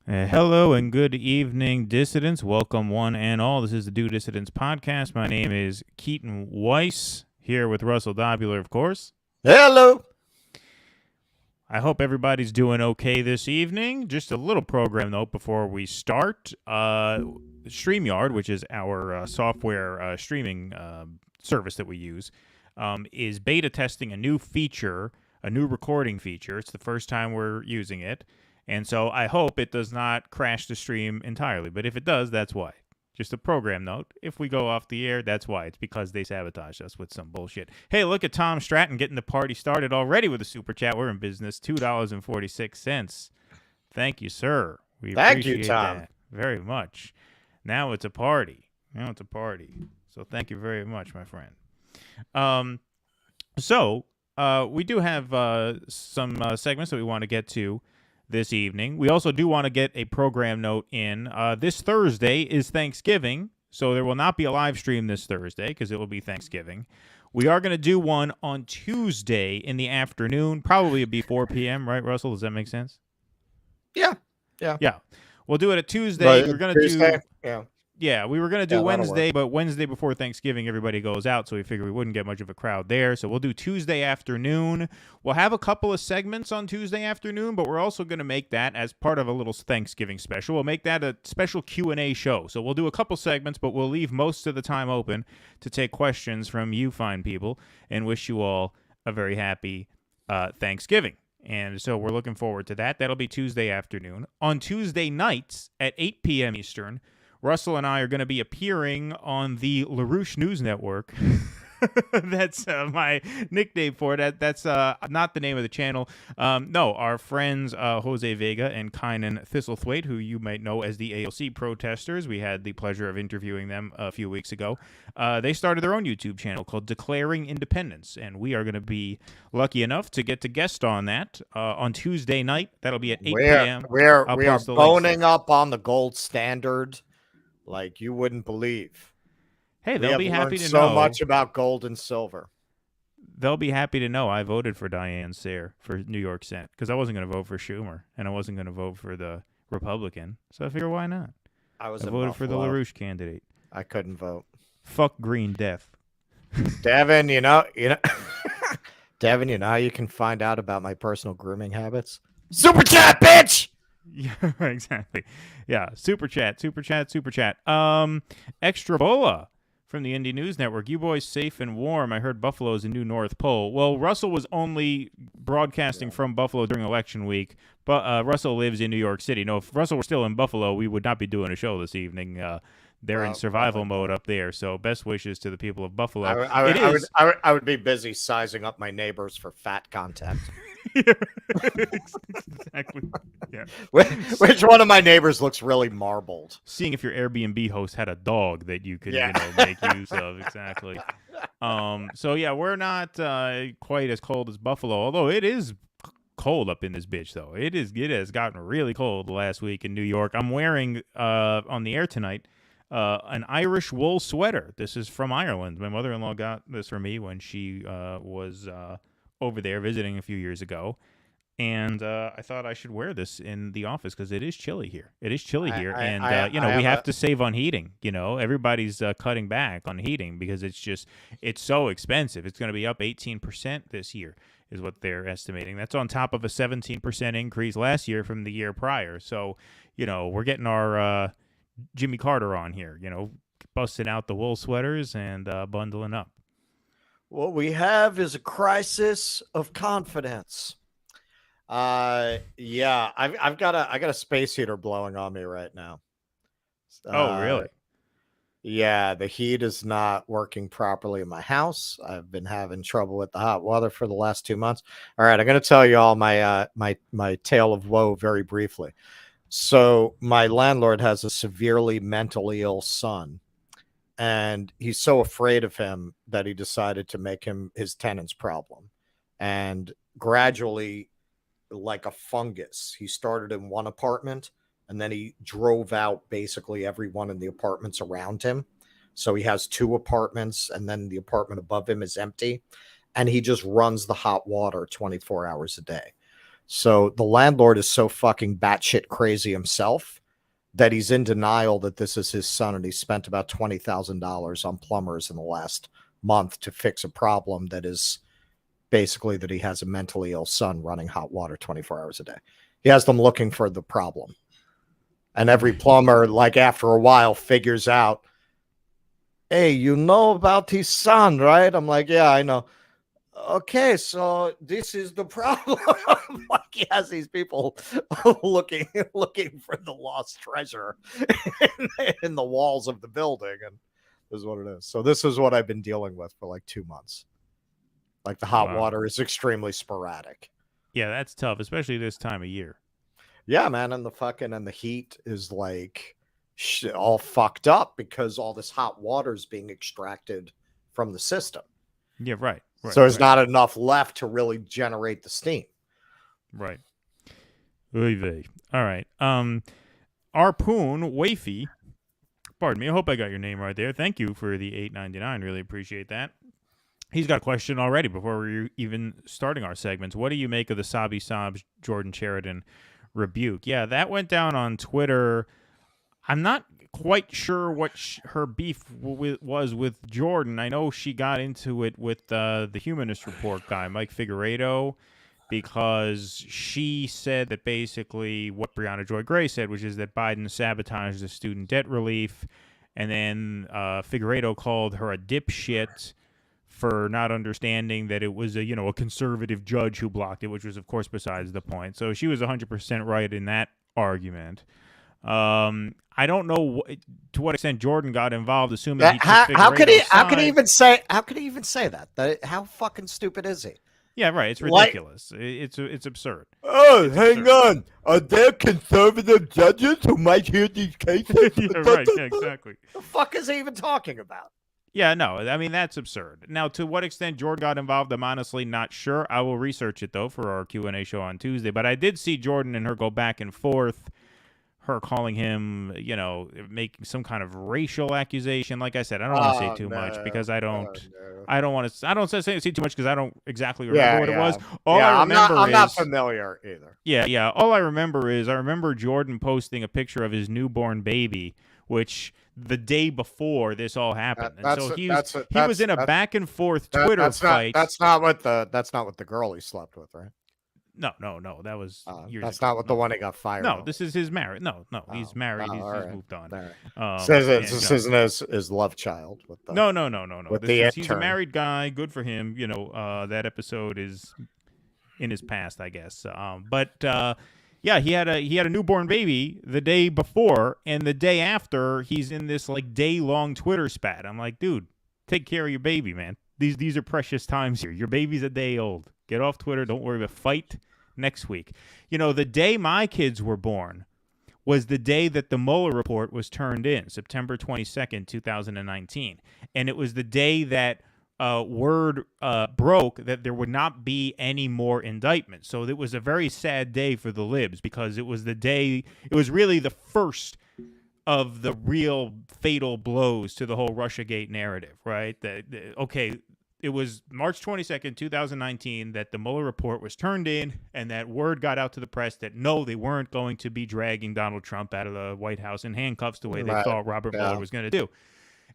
Hello and good evening, dissidents. Welcome, one and all. This is the Do Dissidents podcast. My name is Keaton Weiss, here with Russell Dobular, of course. Hello. I hope everybody's doing okay this evening. Just a little program note before we start. StreamYard, which is our software streaming service that we use, is beta testing a new feature, a new recording feature. It's the first time we're using it. And so I hope it does not crash the stream entirely. But if it does, that's why. Just a program note. If we go off the air, that's why. It's because they sabotaged us with some bullshit. Hey, look at Tom Stratton getting the party started already with a super chat. We're in business. $2.46. Thank you, sir. We Thank you, appreciate Tom. that very much. Now it's a party. So thank you very much, my friend. We do have some segments that we want to get to this evening. We also do want to get a program note in. This Thursday is Thanksgiving, so there will not be a live stream this Thursday because it will be Thanksgiving. We are going to do one on Tuesday in the afternoon. Probably it'll be 4 p.m., right, Russell? Does that make sense? Yeah. We'll do it at Tuesday. But We're going to do... Yeah. We were going to do Yeah, Wednesday, but Wednesday before Thanksgiving, everybody goes out, so we figured we wouldn't get much of a crowd there. So we'll do Tuesday afternoon. We'll have a couple of segments on Tuesday afternoon, but we're also going to make that as part of a little Thanksgiving special. We'll make that a special Q&A show. So we'll do a couple segments, but we'll leave most of the time open to take questions from you fine people and wish you all a very happy Thanksgiving. And so we're looking forward to that. That'll be Tuesday afternoon. On Tuesday nights at 8 p.m. Eastern, Russell and I are going to be appearing on the LaRouche News Network. That's my nickname for it. That's not the name of the channel. No, our friends Jose Vega and Kynan Thistlethwaite, who you might know as the AOC protesters. We had the pleasure of interviewing them a few weeks ago. They started their own YouTube channel called Declaring Independence, and we are going to be lucky enough to get to guest on that on Tuesday night. That'll be at 8 p.m. We are boning up on the gold standard like you wouldn't believe. Hey, they'll be happy to know so much about gold and silver. They'll be happy to know I voted for Dianne Sayre for New York Senate because I wasn't going to vote for Schumer and I wasn't going to vote for the Republican. So I figured, why not? I voted for the LaRouche candidate. I couldn't vote. Fuck Green Death. Devin, Devin, you know how you can find out about my personal grooming habits? Super chat, bitch! Yeah, exactly. Yeah, super chat. Extra Bola from the Indie News Network. You boys safe and warm. I heard Buffalo's a new North Pole. Well, Russell was only broadcasting from Buffalo during election week, but Russell lives in New York City. No, if Russell were still in Buffalo, we would not be doing a show this evening. They're in survival mode up there, so best wishes to the people of Buffalo. I would be busy sizing up my neighbors for fat content. Exactly. Yeah. Which one of my neighbors looks really marbled? Seeing if your Airbnb host had a dog that you could, make use of. Exactly. So yeah, we're not quite as cold as Buffalo, although it is cold up in this bitch though. It has gotten really cold last week in New York. I'm wearing on the air tonight an Irish wool sweater. This is from Ireland. My mother-in-law got this for me when she was over there visiting a few years ago. And I thought I should wear this in the office because it is chilly here. We have to save on heating. Everybody's cutting back on heating because it's so expensive. It's going to be up 18% this year is what they're estimating. That's on top of a 17% increase last year from the year prior. So, we're getting our Jimmy Carter on here, busting out the wool sweaters and bundling up. What we have is a crisis of confidence. I've got a space heater blowing on me right now. Oh, really? Yeah, the heat is not working properly in my house. I've been having trouble with the hot weather for the last 2 months. All right, I'm going to tell you all my my tale of woe very briefly. So my landlord has a severely mentally ill son, and he's so afraid of him that he decided to make him his tenant's problem. And gradually, like a fungus, he started in one apartment and then he drove out basically everyone in the apartments around him. So he has 2 apartments and then the apartment above him is empty, and he just runs the hot water 24 hours a day. So the landlord is so fucking batshit crazy himself that he's in denial that this is his son, and he spent about $20,000 on plumbers in the last month to fix a problem that is basically that he has a mentally ill son running hot water 24 hours a day. He has them looking for the problem. And every plumber, like after a while, figures out, hey, you know about his son, right? I'm like, yeah, I know. Okay, so this is the problem. Like he has these people looking for the lost treasure in the walls of the building, and this is what it is. So this is what I've been dealing with for like 2 months. Like the hot water is extremely sporadic. Yeah, that's tough, especially this time of year. Yeah, man, and the heat is like all fucked up because all this hot water is being extracted from the system. Yeah, right. So there's not enough left to really generate the steam. Right. Oy vey. All right. Arpoon Wafy. Pardon me. I hope I got your name right there. Thank you for the $8.99. Really appreciate that. He's got a question already before we're even starting our segments. What do you make of the Sabi Sobs Jordan Sheridan rebuke? Yeah, that went down on Twitter. I'm not quite sure what her beef was with Jordan. I know she got into it with the Humanist Report guy, Mike Figueredo, because she said that basically what Breonna Joy Gray said, which is that Biden sabotaged the student debt relief, and then Figueredo called her a dipshit for not understanding that it was a conservative judge who blocked it, which was of course besides the point. So she was 100% right in that argument. I don't know to what extent Jordan got involved, assuming how could he even say that? How fucking stupid is he? Yeah, right. It's ridiculous. It's absurd. Oh, hang on. Are there conservative judges who might hear these cases? Yeah, right. Yeah, exactly. The fuck is he even talking about? Yeah, no, I mean, that's absurd. Now, to what extent Jordan got involved, I'm honestly not sure. I will research it, though, for our Q&A show on Tuesday. But I did see Jordan and her go back and forth, her calling him, making some kind of racial accusation. Like I said, I don't want to say too much because I don't want to. I don't say too much because I don't exactly remember what it was. I'm not familiar either. Yeah. All I remember Jordan posting a picture of his newborn baby, which the day before this all happened. And so he was in a back and forth Twitter fight. That's not what the girl he slept with, right? No. That was years that's ago. not what the one he got fired. No, this is his marriage. No, he's married. He's moved on. Right. This isn't his love child. With the, no. With he's a married guy. Good for him. That episode is in his past, I guess. Yeah, he had a newborn baby the day before, and the day after, he's in this like day-long Twitter spat. I'm like, dude, take care of your baby, man. These are precious times here. Your baby's a day old. Get off Twitter. Don't worry about fight next week. The day my kids were born was the day that the Mueller report was turned in, September 22nd, 2019. And it was the day that word broke that there would not be any more indictments. So it was a very sad day for the libs because it was really the first of the real fatal blows to the whole Russiagate narrative, right? It was March 22nd, 2019 that the Mueller report was turned in and that word got out to the press that no, they weren't going to be dragging Donald Trump out of the White House in handcuffs the way they thought Robert Mueller was going to do.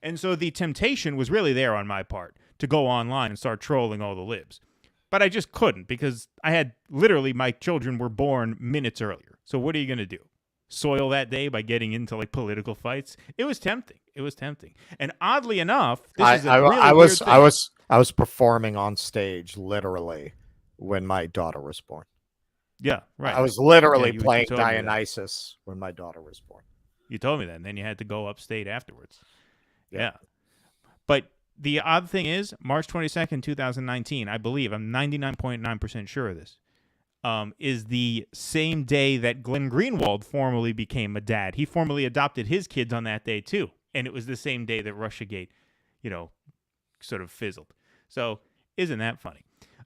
And so the temptation was really there on my part to go online and start trolling all the libs. But I just couldn't because I had literally my children were born minutes earlier. So what are you going to do? Soil that day by getting into like political fights? It was tempting. And oddly enough, I was performing on stage literally when my daughter was born. Yeah, right. I was literally playing Dionysus when my daughter was born. You told me that, and then you had to go upstate afterwards. Yeah. But the odd thing is, March 22nd, 2019, I believe, I'm 99.9% sure of this, is the same day that Glenn Greenwald formally became a dad. He formally adopted his kids on that day, too. And it was the same day that Russiagate, sort of fizzled. So isn't that funny?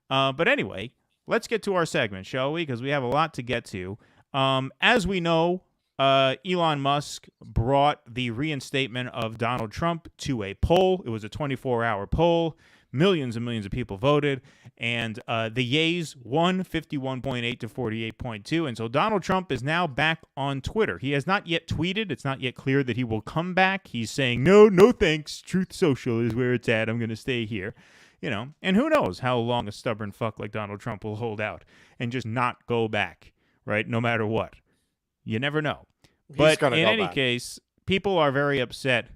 But anyway, let's get to our segment, shall we? Because we have a lot to get to. As we know, Elon Musk brought the reinstatement of Donald Trump to a poll. It was a 24-hour poll. Millions and millions of people voted, and the yays won 51.8 to 48.2. And so Donald Trump is now back on Twitter. He has not yet tweeted. It's not yet clear that he will come back. He's saying, no thanks. Truth Social is where it's at. I'm going to stay here. And who knows how long a stubborn fuck like Donald Trump will hold out and just not go back, right? No matter what. You never know. But in any case, people are very upset.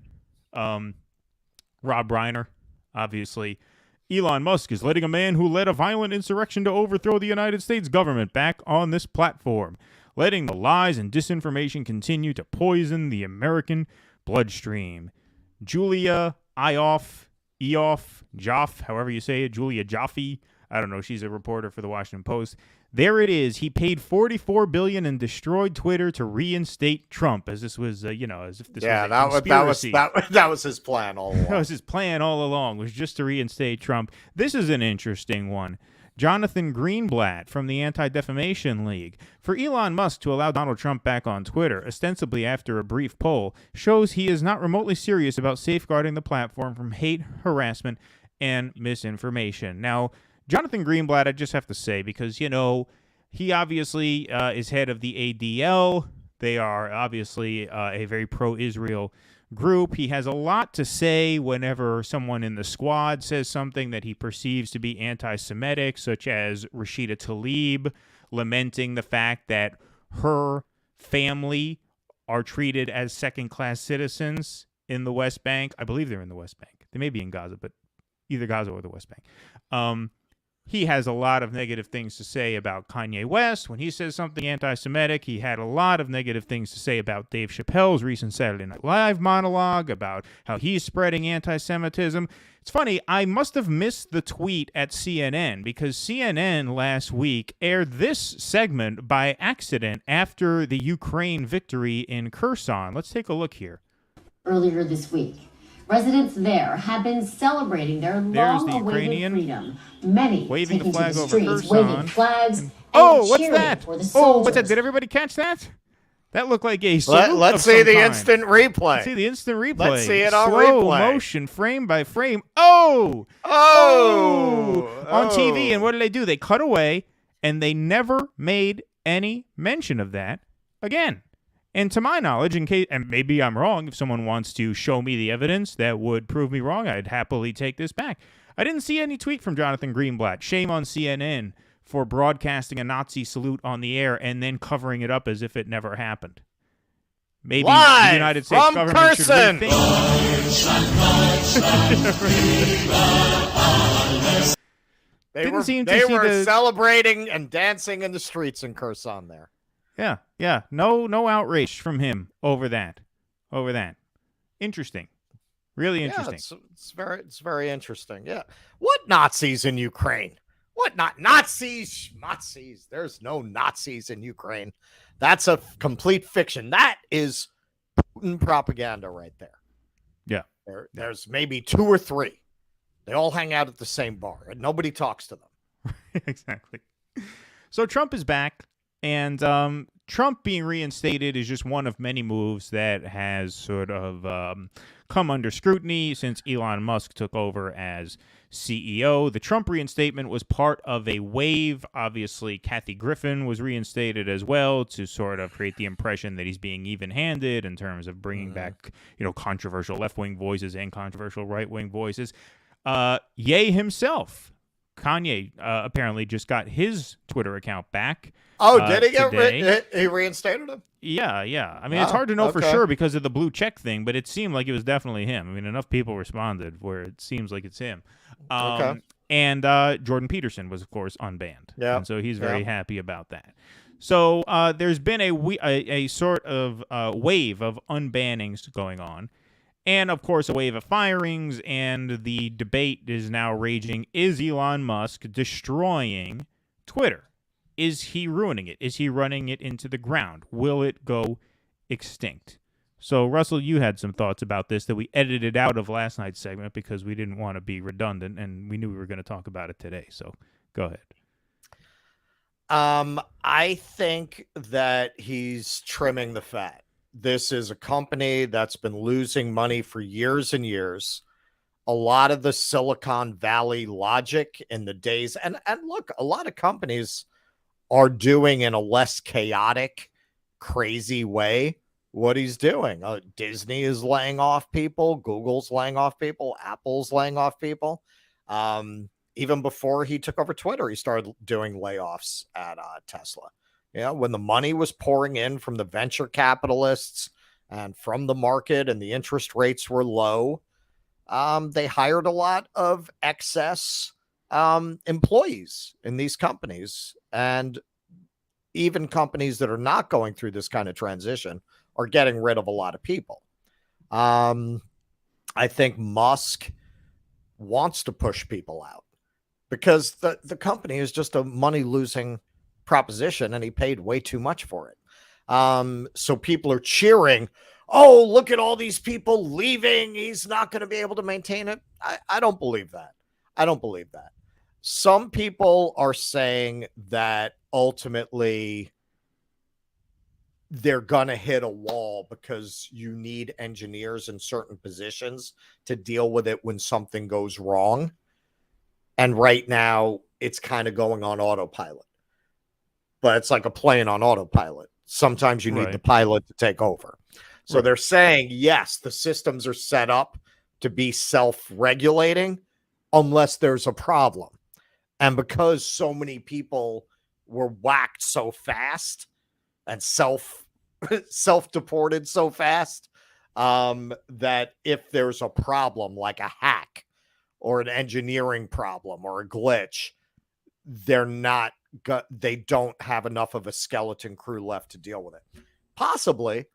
Rob Reiner, obviously. Elon Musk is letting a man who led a violent insurrection to overthrow the United States government back on this platform, letting the lies and disinformation continue to poison the American bloodstream. Julia Joff, however you say it, Julia Joffe. I don't know. She's a reporter for the Washington Post. There it is. He paid $44 billion and destroyed Twitter to reinstate Trump, as this was, as if this was a conspiracy. That was his plan all along. That was his plan all along, was just to reinstate Trump. This is an interesting one. Jonathan Greenblatt from the Anti-Defamation League. For Elon Musk to allow Donald Trump back on Twitter, ostensibly after a brief poll, shows he is not remotely serious about safeguarding the platform from hate, harassment, and misinformation. Now, Jonathan Greenblatt, I just have to say, because, he obviously is head of the ADL. They are obviously a very pro-Israel group. He has a lot to say whenever someone in the squad says something that he perceives to be anti-Semitic, such as Rashida Tlaib lamenting the fact that her family are treated as second-class citizens in the West Bank. I believe they're in the West Bank. They may be in Gaza, but either Gaza or the West Bank. He has a lot of negative things to say about Kanye West. When he says something anti-Semitic, he had a lot of negative things to say about Dave Chappelle's recent Saturday Night Live monologue, about how he's spreading anti-Semitism. It's funny, I must have missed the tweet at CNN, because CNN last week aired this segment by accident after the Ukraine victory in Kherson. Let's take a look here. Earlier this week, residents there have been celebrating their long-awaited freedom. Many waving the flag over streets, Kherson. waving flags, and what's cheering that? for the soldiers. What's that? Did everybody catch that? That looked like a salute. Let's see the instant replay. Let's see the instant replay. Let's see it on Slow replay. motion, frame by frame. Oh! On TV. And what did they do? They cut away, and they never made any mention of that again. And to my knowledge, and maybe I'm wrong, if someone wants to show me the evidence that would prove me wrong, I'd happily take this back. I didn't see any tweet from Jonathan Greenblatt. Shame on CNN for broadcasting a Nazi salute on the air and then covering it up as if it never happened. Maybe the United States government should rethink. They were celebrating and dancing in the streets in Kherson there. Yeah. No outrage from him over that. Interesting. Really interesting. Yeah, it's very interesting. Yeah. What Nazis in Ukraine? What not Nazis? Schmazis. There's no Nazis in Ukraine. That's a complete fiction. That is Putin propaganda right there. Yeah. There's maybe 2 or 3. They all hang out at the same bar and nobody talks to them. Exactly. So Trump is back. And Trump being reinstated is just one of many moves that has sort of come under scrutiny since Elon Musk took over as CEO. The Trump reinstatement was part of a wave. Obviously, Kathy Griffin was reinstated as well to sort of create the impression that he's being even-handed in terms of bringing back, controversial left-wing voices and controversial right-wing voices. Ye himself, Kanye, apparently just got his Twitter account back. Oh, did he he reinstated him? Yeah. I mean, it's hard to know for sure because of the blue check thing, but it seemed like it was definitely him. I mean, enough people responded where it seems like it's him. And Jordan Peterson was, of course, unbanned. Yeah. And so he's very happy about that. So there's been a sort of wave of unbannings going on. And, of course, a wave of firings, and the debate is now raging. Is Elon Musk destroying Twitter? Is he ruining it? Is he running it into the ground? Will it go extinct? So, Russell, you had some thoughts about this that we edited out of last night's segment because we didn't want to be redundant, and we knew we were going to talk about it today. So, go ahead. I think that he's trimming the fat. This is a company that's been losing money for years and years. a lot of the Silicon Valley logic in the days, and look, a lot of companies are doing in a less chaotic, crazy way what he's doing. Disney is laying off people, Google's laying off people, Apple's laying off people. Even before he took over Twitter, he started doing layoffs at Tesla. When the money was pouring in from the venture capitalists and from the market and the interest rates were low, they hired a lot of excess employees in these companies. And even companies that are not going through this kind of transition are getting rid of a lot of people. I think Musk wants to push people out because the company is just a money-losing proposition, and he paid way too much for it. So people are cheering, oh, look at all these people leaving. He's not going to be able to maintain it. I don't believe that. I don't believe that. Some people are saying that ultimately they're going to hit a wall because you need engineers in certain positions to deal with it when something goes wrong. And right now it's kind of going on autopilot, but it's like a plane on autopilot. Sometimes you need the pilot to take over. So they're saying, yes, the systems are set up to be self-regulating unless there's a problem. And because so many people were whacked so fast and self-deported so fast, that if there's a problem like a hack or an engineering problem or a glitch, they don't have enough of a skeleton crew left to deal with it. Possibly,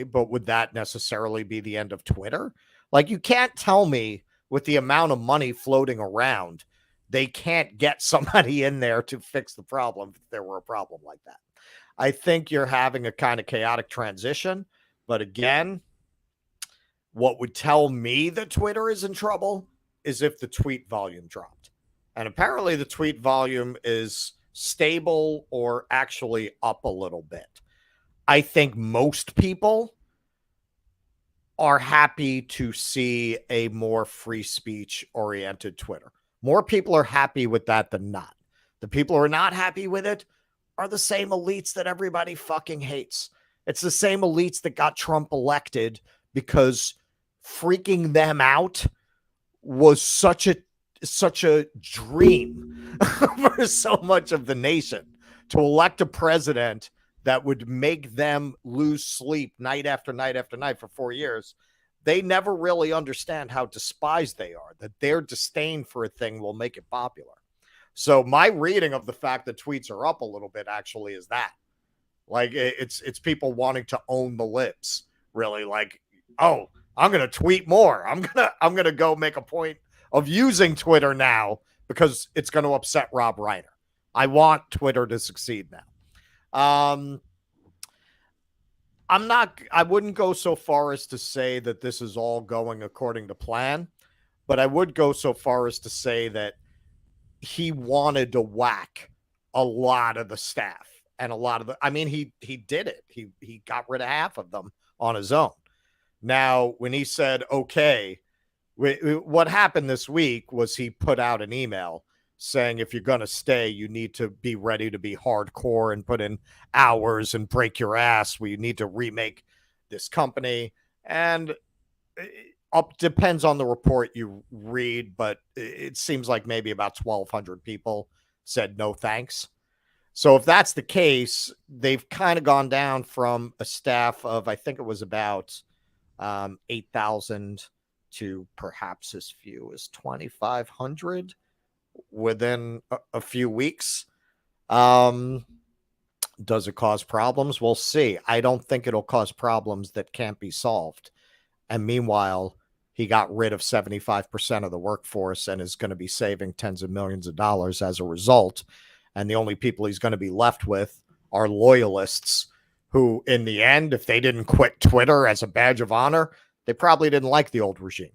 but would that necessarily be the end of Twitter? Like, you can't tell me with the amount of money floating around, they can't get somebody in there to fix the problem if there were a problem like that. I think you're having a kind of chaotic transition. But again, what would tell me that Twitter is in trouble is if the tweet volume dropped. And apparently the tweet volume is stable or actually up a little bit. I think most people are happy to see a more free speech oriented Twitter. More people are happy with that than not. The people who are not happy with it are the same elites that everybody fucking hates. It's the same elites that got Trump elected because freaking them out was such a dream for so much of the nation, to elect a president that would make them lose sleep night after night after night for 4 years. They never really understand how despised they are, that their disdain for a thing will make it popular. So my reading of the fact that tweets are up a little bit actually is that, like, it's people wanting to own the libs, really. Like, oh, I'm going to tweet more. I'm going to go make a point of using Twitter now because it's going to upset Rob Reiner. I want Twitter to succeed now. I wouldn't go so far as to say that this is all going according to plan, but I would go so far as to say that he wanted to whack a lot of the staff and a lot of he did it. He got rid of half of them on his own. Now, when he said, okay, what happened this week was he put out an email saying, if you're going to stay, you need to be ready to be hardcore and put in hours and break your ass. We need to remake this company. And depends on the report you read, but it seems like maybe about 1,200 people said no thanks. So if that's the case, they've kind of gone down from a staff of, I think it was about 8,000 to perhaps as few as 2,500 within a few weeks. Does it cause problems? We'll see. I don't think it'll cause problems that can't be solved. And meanwhile, he got rid of 75% of the workforce and is going to be saving tens of millions of dollars as a result. And the only people he's going to be left with are loyalists who, in the end, if they didn't quit Twitter as a badge of honor, they probably didn't like the old regime.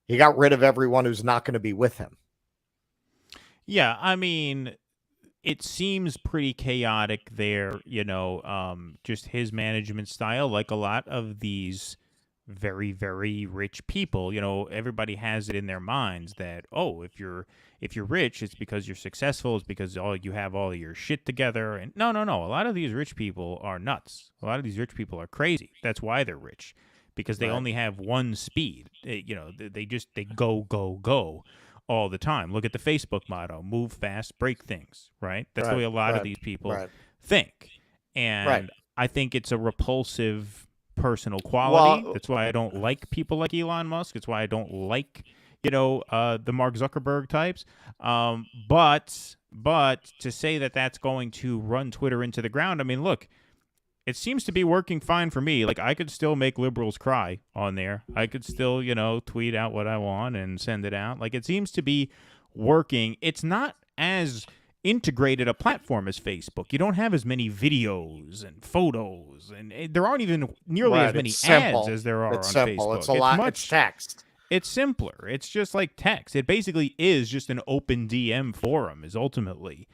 He got rid of everyone who's not going to be with him. Yeah, I mean, it seems pretty chaotic there, just his management style, like a lot of these very, very rich people. You know, everybody has it in their minds that, oh, if you're rich, it's because you're successful, it's because you have all of your shit together. And no. A lot of these rich people are nuts. A lot of these rich people are crazy. That's why they're rich, because they only have one speed. They go all the time. Look at the Facebook motto: move fast, break things, right? That's the way a lot of these people think. And I think it's a repulsive personal quality. That's why I don't like people like Elon Musk. It's why I don't like, the Mark Zuckerberg types. But to say that that's going to run Twitter into the ground, I mean, look, it seems to be working fine for me. Like, I could still make liberals cry on there. I could still, tweet out what I want and send it out. Like, it seems to be working. It's not as integrated a platform as Facebook. You don't have as many videos and photos, and there aren't even nearly as many ads as there are on Facebook. It's a lot. It's text. It's simpler. It's just like text. It basically is just an open DM forum is ultimately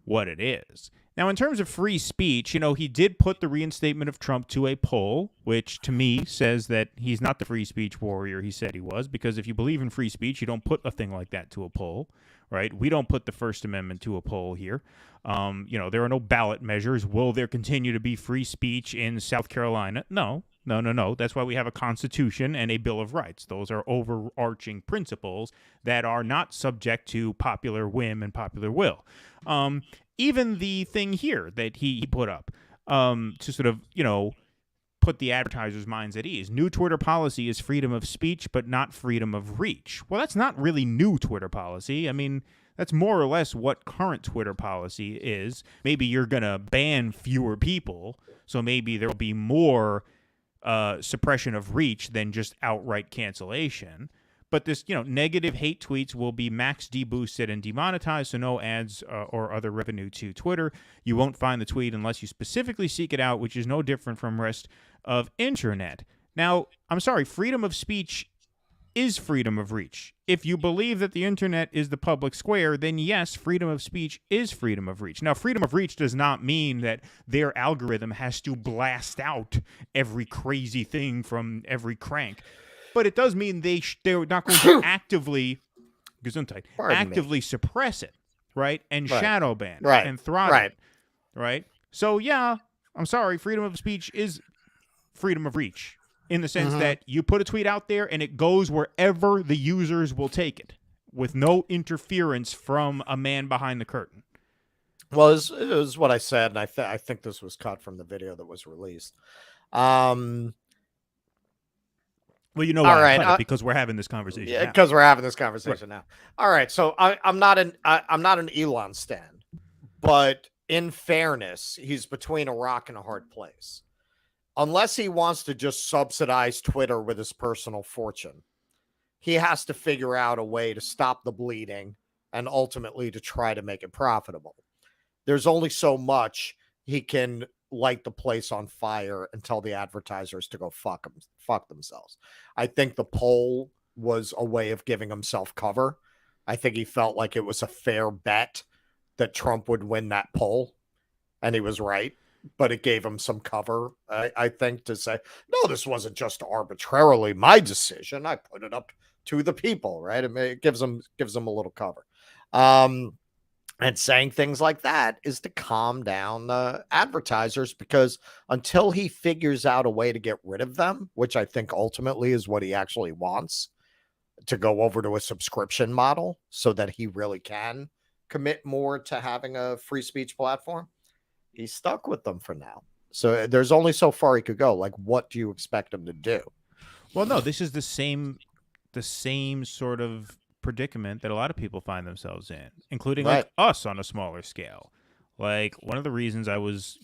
what it is. Now, in terms of free speech, he did put the reinstatement of Trump to a poll, which to me says that he's not the free speech warrior he said he was, because if you believe in free speech, you don't put a thing like that to a poll, right? We don't put the First Amendment to a poll here. There are no ballot measures. Will there continue to be free speech in South Carolina? No. That's why we have a Constitution and a Bill of Rights. Those are overarching principles that are not subject to popular whim and popular will. Even the thing here that he put up to sort of, put the advertisers' minds at ease. New Twitter policy is freedom of speech, but not freedom of reach. Well, that's not really new Twitter policy. I mean, that's more or less what current Twitter policy is. Maybe you're going to ban fewer people, so maybe there will be more suppression of reach than just outright cancellation. But this, negative hate tweets will be max deboosted and demonetized, so no ads or other revenue to Twitter. You won't find the tweet unless you specifically seek it out, which is no different from rest of internet. Now, I'm sorry, freedom of speech is freedom of reach. If you believe that the internet is the public square, then yes, freedom of speech is freedom of reach. Now, freedom of reach does not mean that their algorithm has to blast out every crazy thing from every crank. But it does mean they're not going to actively suppress it, right? And shadow ban and throttle it, right? So, yeah, I'm sorry, freedom of speech is freedom of reach in the sense that you put a tweet out there and it goes wherever the users will take it with no interference from a man behind the curtain. Well, it was what I said, and I think this was cut from the video that was released. Well, you know why I cut it, because we're having this conversation. Yeah, because we're having this conversation now. All right, so I'm not an Elon stan, but in fairness, he's between a rock and a hard place. Unless he wants to just subsidize Twitter with his personal fortune, he has to figure out a way to stop the bleeding and ultimately to try to make it profitable. There's only so much he can light the place on fire and tell the advertisers to go fuck themselves. I think the poll was a way of giving himself cover. I think he felt like it was a fair bet that Trump would win that poll, and he was right. But it gave him some cover, I think, to say, no, this wasn't just arbitrarily my decision. I put it up to the people, right? It gives them a little cover. And saying things like that is to calm down the advertisers, because until he figures out a way to get rid of them, which I think ultimately is what he actually wants, to go over to a subscription model so that he really can commit more to having a free speech platform, he's stuck with them for now. So there's only so far he could go. Like, what do you expect him to do? Well, no, this is the same sort of predicament that a lot of people find themselves in, including like us on a smaller scale. Like, one of the reasons I was,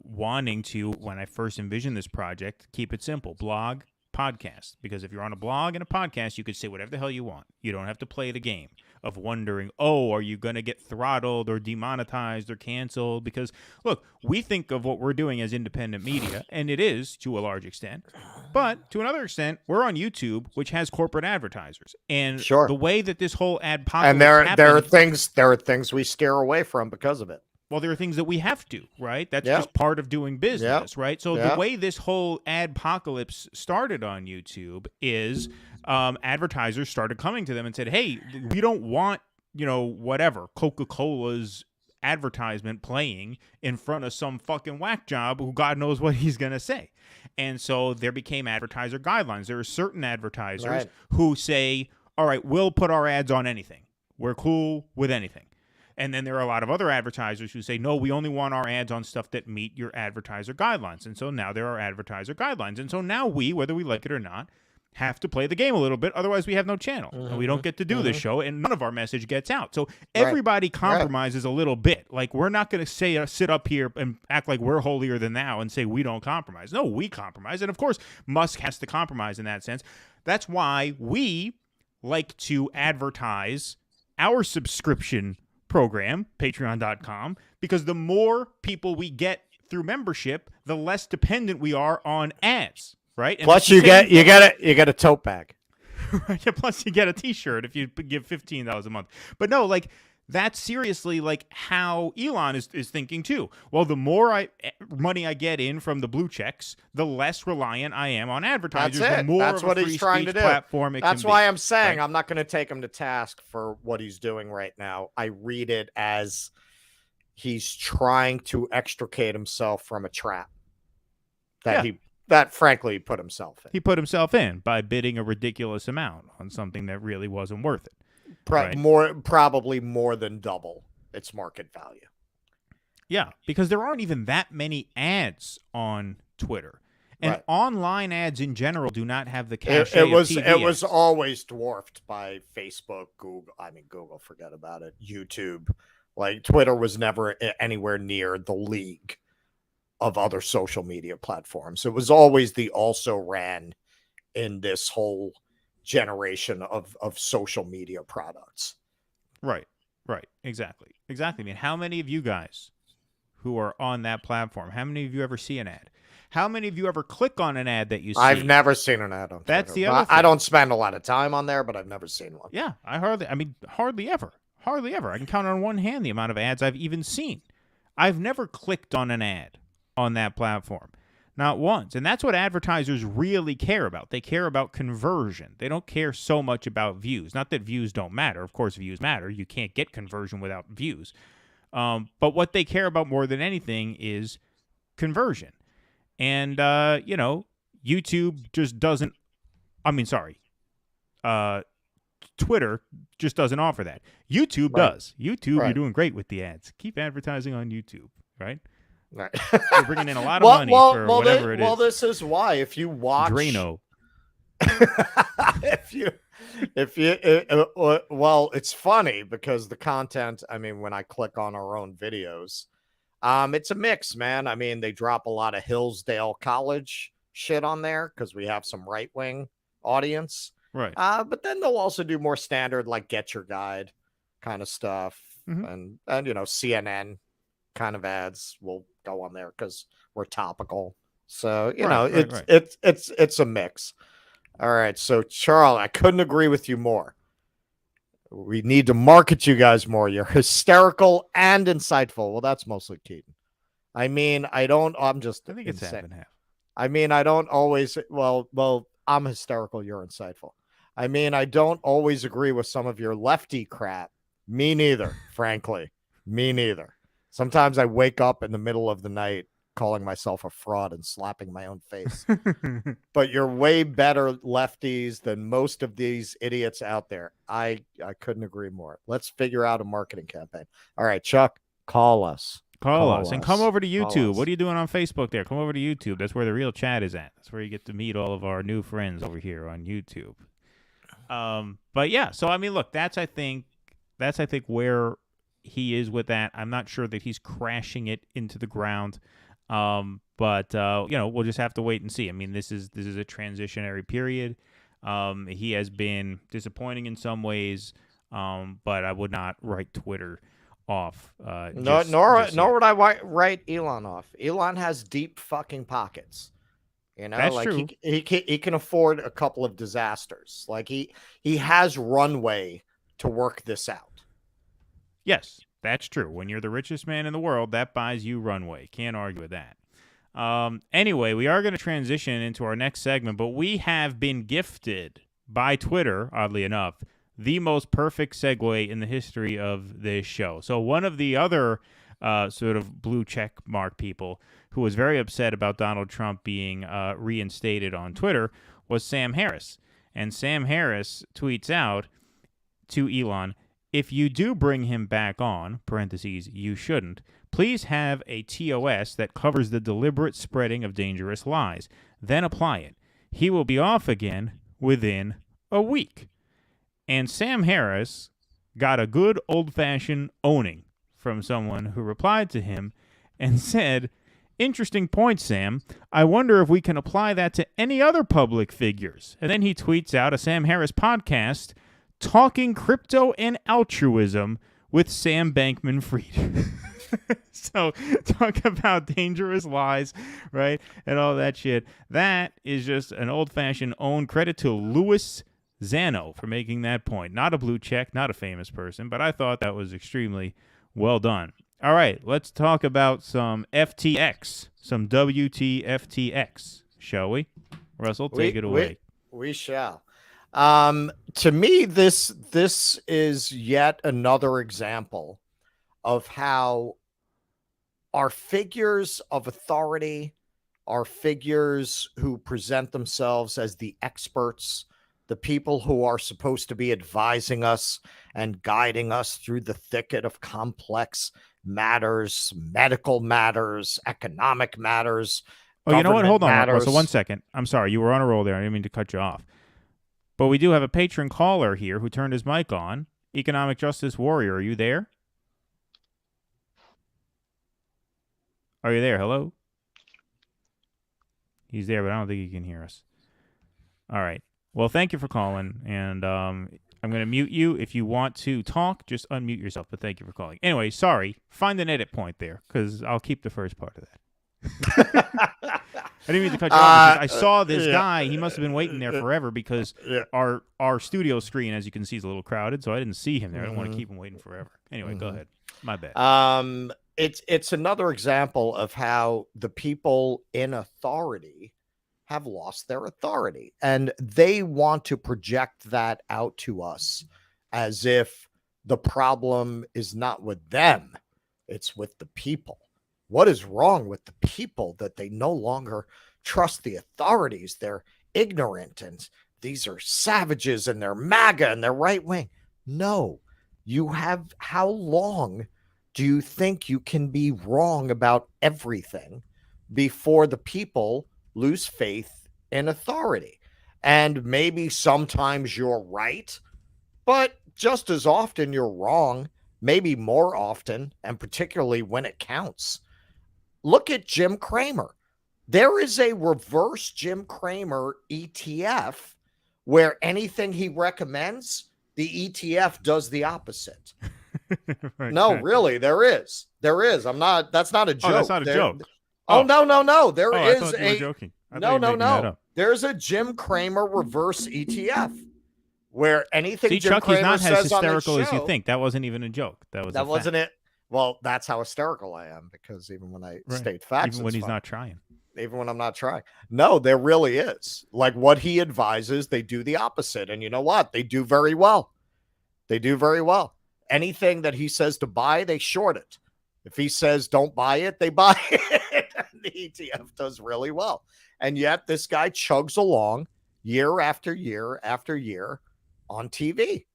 wanting to, when I first envisioned this project, keep it simple: blog, podcast. Because if you're on a blog and a podcast, you could say whatever the hell you want. You don't have to play the game of wondering, oh, are you going to get throttled or demonetized or canceled? Because, look, we think of what we're doing as independent media, and it is to a large extent. But to another extent, we're on YouTube, which has corporate advertisers. And the way that this whole ad and there are things we steer away from because of it. well, there are things that we have to, right? That's just part of doing business, right? So the way this whole adpocalypse started on YouTube is advertisers started coming to them and said, hey, we don't want, whatever, Coca-Cola's advertisement playing in front of some fucking whack job who God knows what he's going to say. And so there became advertiser guidelines. There are certain advertisers who say, all right, we'll put our ads on anything. We're cool with anything. And then there are a lot of other advertisers who say, no, we only want our ads on stuff that meet your advertiser guidelines. And so now there are advertiser guidelines. And so now we, whether we like it or not, have to play the game a little bit. Otherwise, we have no channel. And we don't get to do this show, and none of our message gets out. So everybody compromises a little bit. Like, we're not going to sit up here and act like we're holier than thou and say we don't compromise. No, we compromise. And, of course, Musk has to compromise in that sense. That's why we like to advertise our subscription program, patreon.com, because the more people we get through membership, the less dependent we are on ads, right? And plus you get a tote bag. Right? Plus you get a t-shirt if you give $15 a month. But no, like, that's seriously like how Elon is thinking too. Well, the more money I get in from the blue checks, the less reliant I am on advertisers. That's it. The more That's what he's trying to do. Platform That's why I'm saying I'm not going to take him to task for what he's doing right now. I read it as he's trying to extricate himself from a trap that frankly he put himself in. He put himself in by bidding a ridiculous amount on something that really wasn't worth it. Probably more than double its market value. Yeah, because there aren't even that many ads on Twitter, and online ads in general do not have the cachet of TV It was always dwarfed by Facebook, Google. I mean, Google, forget about it. YouTube, like Twitter was never anywhere near the league of other social media platforms. It was always the also ran in this whole generation of social media products. Right. Exactly. I mean, how many of you guys who are on that platform, how many of you ever see an ad? How many of you ever click on an ad that you see? I've never seen an ad on Twitter. That's the other thing. I don't spend a lot of time on there, but I've never seen one. Yeah, hardly ever. I can count on one hand the amount of ads I've even seen. I've never clicked on an ad on that platform. Not once. And that's what advertisers really care about. They care about conversion. They don't care so much about views. Not that views don't matter. Of course, views matter. You can't get conversion without views. But what they care about more than anything is conversion. And, YouTube just doesn't, Twitter just doesn't offer that. YouTube does. YouTube, you're doing great with the ads. Keep advertising on YouTube, right? Right. You're bringing in a lot of money for whatever it is. Well, this is why if you watch Drano. It's funny because the content, I mean, when I click on our own videos, it's a mix, man. I mean, they drop a lot of Hillsdale College shit on there because we have some right-wing audience. Right. But then they'll also do more standard, like Get Your Guide kind of stuff. And CNN kind of ads will go on there because we're topical. So, it's a mix. All right. So, Charles, I couldn't agree with you more. We need to market you guys more. You're hysterical and insightful. Well, that's mostly Keaton. I mean, I think it's half and half. I mean, I don't always, I'm hysterical. You're insightful. I mean, I don't always agree with some of your lefty crap. Me neither, frankly. Me neither. Sometimes I wake up in the middle of the night calling myself a fraud and slapping my own face. But you're way better lefties than most of these idiots out there. I couldn't agree more. Let's figure out a marketing campaign. All right, Chuck, call us. Call us. And come over to YouTube. What are you doing on Facebook there? Come over to YouTube. That's where the real chat is at. That's where you get to meet all of our new friends over here on YouTube. But yeah, so I mean, look, that's I think where he is with that. I'm not sure that he's crashing it into the ground. But we'll just have to wait and see. I mean, this is a transitionary period. He has been disappointing in some ways, but I would not write Twitter off. Nor would I write Elon off. Elon has deep fucking pockets. That's like true. He can afford a couple of disasters. Like he has runway to work this out. Yes. That's true. When you're the richest man in the world, that buys you runway. Can't argue with that. Anyway, we are going to transition into our next segment, but we have been gifted by Twitter, oddly enough, the most perfect segue in the history of this show. So one of the other sort of blue check mark people who was very upset about Donald Trump being reinstated on Twitter was Sam Harris. And Sam Harris tweets out to Elon, if you do bring him back on, parentheses, you shouldn't, please have a TOS that covers the deliberate spreading of dangerous lies. Then apply it. He will be off again within a week. And Sam Harris got a good old-fashioned owning from someone who replied to him and said, interesting point, Sam. I wonder if we can apply that to any other public figures. And then he tweets out a Sam Harris podcast, Talking Crypto and Altruism with Sam Bankman-Fried. So talk about dangerous lies, right, and all that shit. That is just an old-fashioned own. Credit to Louis Zano for making that point. Not a blue check, not a famous person, but I thought that was extremely well done. All right, let's talk about some FTX, some WTFTX, shall we? Russell, take it away. We shall. To me, this is yet another example of how our figures of authority, our figures who present themselves as the experts, the people who are supposed to be advising us and guiding us through the thicket of complex matters, medical matters, economic matters. Oh, you know what? Hold on. Matters. So 1 second. I'm sorry. You were on a roll there. I didn't mean to cut you off. But we do have a patron caller here who turned his mic on. Economic Justice Warrior, are you there? Are you there? Hello? He's there, but I don't think he can hear us. All right. Well, thank you for calling, and I'm going to mute you. If you want to talk, just unmute yourself, but thank you for calling. Anyway, sorry. Find an edit point there, because I'll keep the first part of that. I didn't mean to cut you off. I saw this guy. He must have been waiting there forever because our studio screen, as you can see, is a little crowded, so I didn't see him there. I didn't want to keep him waiting forever. Anyway, go ahead. My bad. It's another example of how the people in authority have lost their authority, and they want to project that out to us as if the problem is not with them, it's with the people. What is wrong with the people that they no longer trust the authorities? They're ignorant and these are savages and they're MAGA and they're right wing. No, how long do you think you can be wrong about everything before the people lose faith in authority? And maybe sometimes you're right, but just as often you're wrong, maybe more often, and particularly when it counts. Look at Jim Cramer. There is a reverse Jim Cramer ETF where anything he recommends, the ETF does the opposite. Right, no, right. Really, there is. That's not a joke. Oh, that's not a joke. No. There I is thought you were joking. No. There's a Jim Cramer reverse ETF where anything See, Jim Chuck, Cramer he's not says as on his hysterical as you show- think. That wasn't even a joke. That wasn't it. Well, that's how hysterical I am, because even when I state facts, even when it's he's fine. not trying. Even when I'm not trying. No, there really is. Like what he advises, they do the opposite. And you know what? They do very well. Anything that he says to buy, they short it. If he says don't buy it, they buy it. And the ETF does really well. And yet this guy chugs along year after year after year on TV.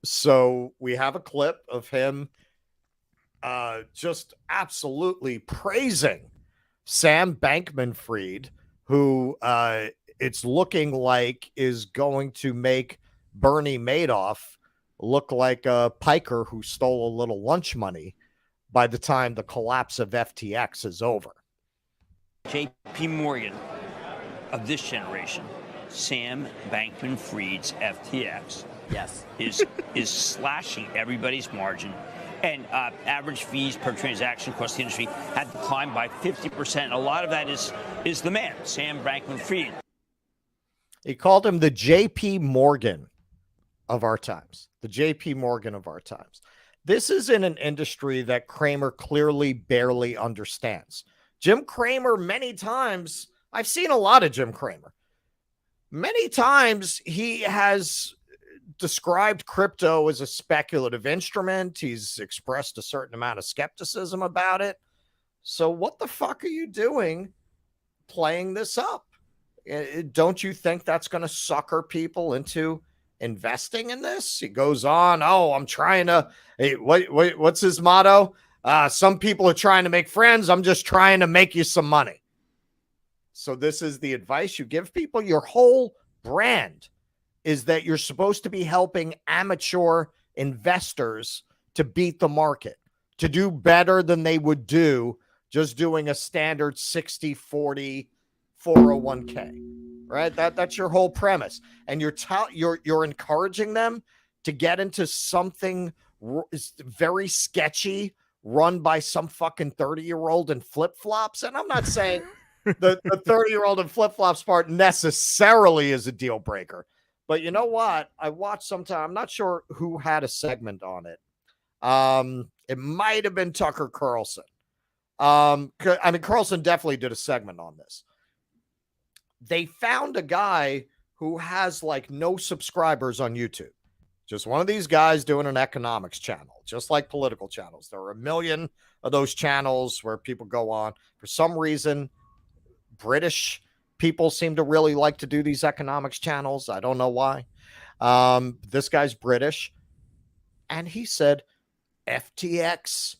So we have a clip of him just absolutely praising Sam Bankman-Fried, who it's looking like is going to make Bernie Madoff look like a piker who stole a little lunch money by the time the collapse of FTX is over. J.P. Morgan of this generation, Sam Bankman-Fried's FTX, is slashing everybody's margin, and average fees per transaction across the industry have declined by 50%. A lot of that is the man, Sam Bankman-Fried. He called him the J.P. Morgan of our times. The J.P. Morgan of our times. This is in an industry that Cramer clearly barely understands. Jim Cramer, many times, I've seen a lot of Jim Cramer. Many times he has described crypto as a speculative instrument. He's expressed a certain amount of skepticism about it. So what the fuck are you doing playing this up? Don't you think that's going to sucker people into investing in this? He goes on, I'm trying to, what's his motto? Some people are trying to make friends. I'm just trying to make you some money. So this is the advice you give people. Your whole brand is that you're supposed to be helping amateur investors to beat the market, to do better than they would do just doing a standard 60-40 401k, right? That's your whole premise. And you're encouraging them to get into something very sketchy run by some fucking 30-year-old in flip-flops. And I'm not saying the 30-year-old in flip-flops part necessarily is a deal breaker. But you know what? I watched sometime, I'm not sure who had a segment on it. It might have been Tucker Carlson. Carlson definitely did a segment on this. They found a guy who has like no subscribers on YouTube. Just one of these guys doing an economics channel, just like political channels. There are a million of those channels where people go on. For some reason, British people seem to really like to do these economics channels. I don't know why. This guy's British. And he said, FTX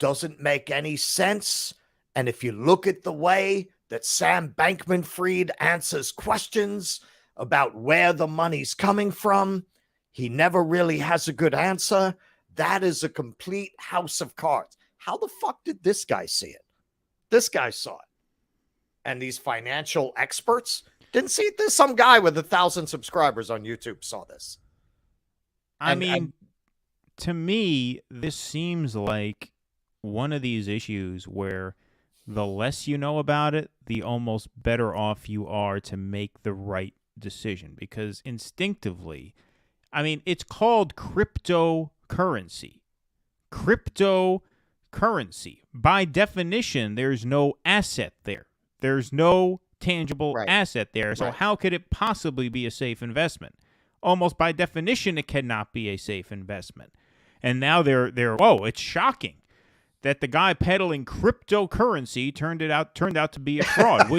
doesn't make any sense. And if you look at the way that Sam Bankman-Fried answers questions about where the money's coming from, he never really has a good answer. That is a complete house of cards. How the fuck did this guy see it? This guy saw it. And these financial experts didn't see it. There's some guy with 1,000 subscribers on YouTube saw this. To me, this seems like one of these issues where the less you know about it, the almost better off you are to make the right decision. Because instinctively, it's called cryptocurrency. Cryptocurrency. By definition, there's no asset there. There's no tangible asset there. So how could it possibly be a safe investment? Almost by definition, it cannot be a safe investment. And now it's shocking that the guy peddling cryptocurrency turned out to be a fraud.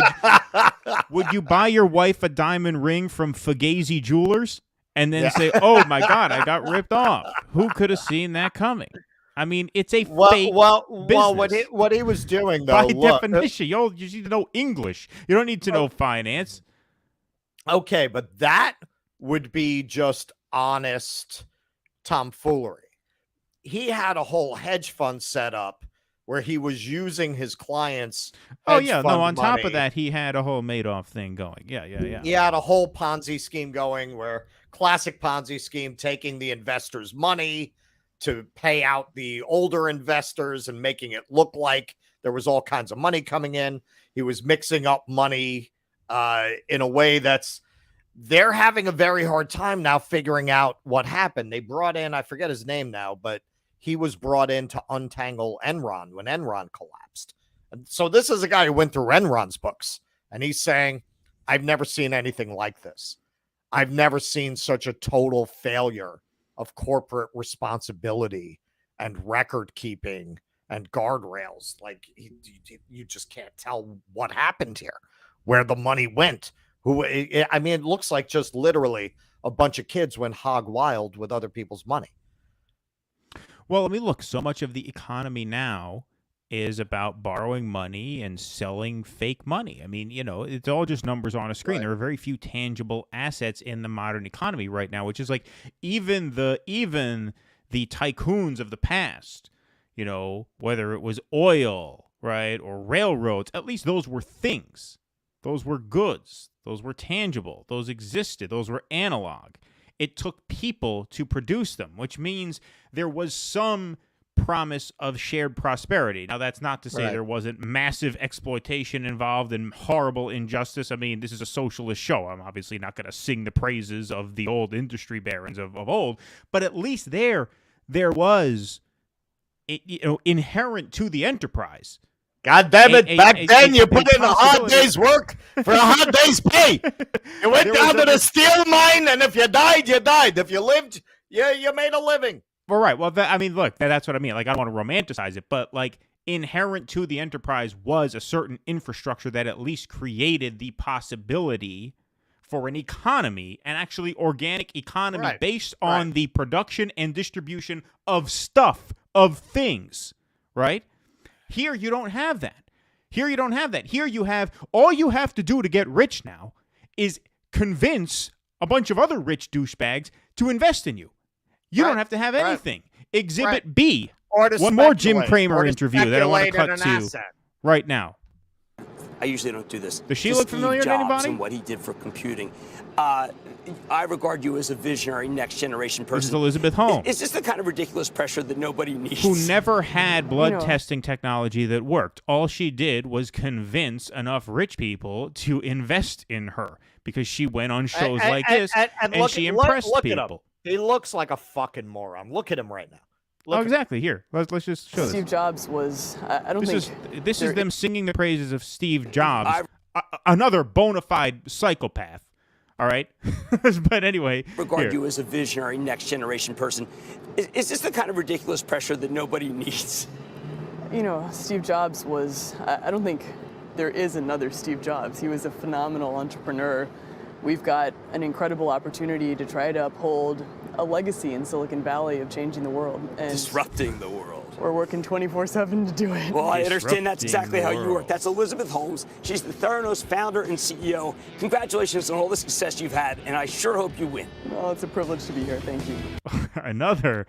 Would you buy your wife a diamond ring from Fugazi Jewelers and then say, "Oh my God, I got ripped off"? Who could have seen that coming? It's a fake business. What he was doing, though, by definition, you need to know English. You don't need to know finance. Okay, but that would be just honest tomfoolery. He had a whole hedge fund set up where he was using his clients' hedge fund on top money. of that, he had a whole Madoff thing going. Yeah. He had a whole Ponzi scheme going where classic Ponzi scheme, taking the investors' money to pay out the older investors and making it look like there was all kinds of money coming in. He was mixing up money in a way they're having a very hard time now figuring out what happened. They brought in, I forget his name now, but he was brought in to untangle Enron when Enron collapsed. And so this is a guy who went through Enron's books, and he's saying, I've never seen anything like this. I've never seen such a total failure of corporate responsibility and record keeping and guardrails. Like, you just can't tell what happened here, where the money went. It looks like just literally a bunch of kids went hog wild with other people's money. Well, look, so much of the economy now is about borrowing money and selling fake money. It's all just numbers on a screen. Right. There are very few tangible assets in the modern economy right now, which is like even the tycoons of the past, whether it was oil, right, or railroads, at least those were things. Those were goods. Those were tangible. Those existed. Those were analog. It took people to produce them, which means there was some promise of shared prosperity. Now, that's not to say there wasn't massive exploitation involved and horrible injustice. This is a socialist show. I'm obviously not going to sing the praises of the old industry barons of old, but at least there there was, inherent to the enterprise. God damn it! Back then, you put in a hard day's work for a hard day's pay. You went down to the steel mine, and if you died, you died. If you lived, you made a living. Well, right. Well, look, that's what I mean. Like, I don't want to romanticize it, but like inherent to the enterprise was a certain infrastructure that at least created the possibility for an economy, an actually organic economy based on the production and distribution of stuff, of things, right? Here, you don't have that. Here, you have, all you have to do to get rich now is convince a bunch of other rich douchebags to invest in you. You don't have to have anything. Exhibit B. One more Jim Cramer interview that I want to cut to right now. I usually don't do this. Does she look familiar to anybody? And what he did for computing. I regard you as a visionary next generation person. This is Elizabeth Holmes. It's just the kind of ridiculous pressure that nobody needs. Who never had blood testing technology that worked. All she did was convince enough rich people to invest in her because she went on shows like this and she impressed people. He looks like a fucking moron. Look at him right now. Exactly. Here, let's just show this. Steve Jobs was. I don't think this is them singing the praises of Steve Jobs, another bona fide psychopath. All right, but anyway, regard you as a visionary next generation person. Is this the kind of ridiculous pressure that nobody needs? Steve Jobs was. I don't think there is another Steve Jobs. He was a phenomenal entrepreneur. We've got an incredible opportunity to try to uphold a legacy in Silicon Valley of changing the world. And disrupting the world. We're working 24/7 to do it. Well, I understand that's exactly how you work. That's Elizabeth Holmes. She's the Theranos founder and CEO. Congratulations on all the success you've had, and I sure hope you win. Well, it's a privilege to be here. Thank you. another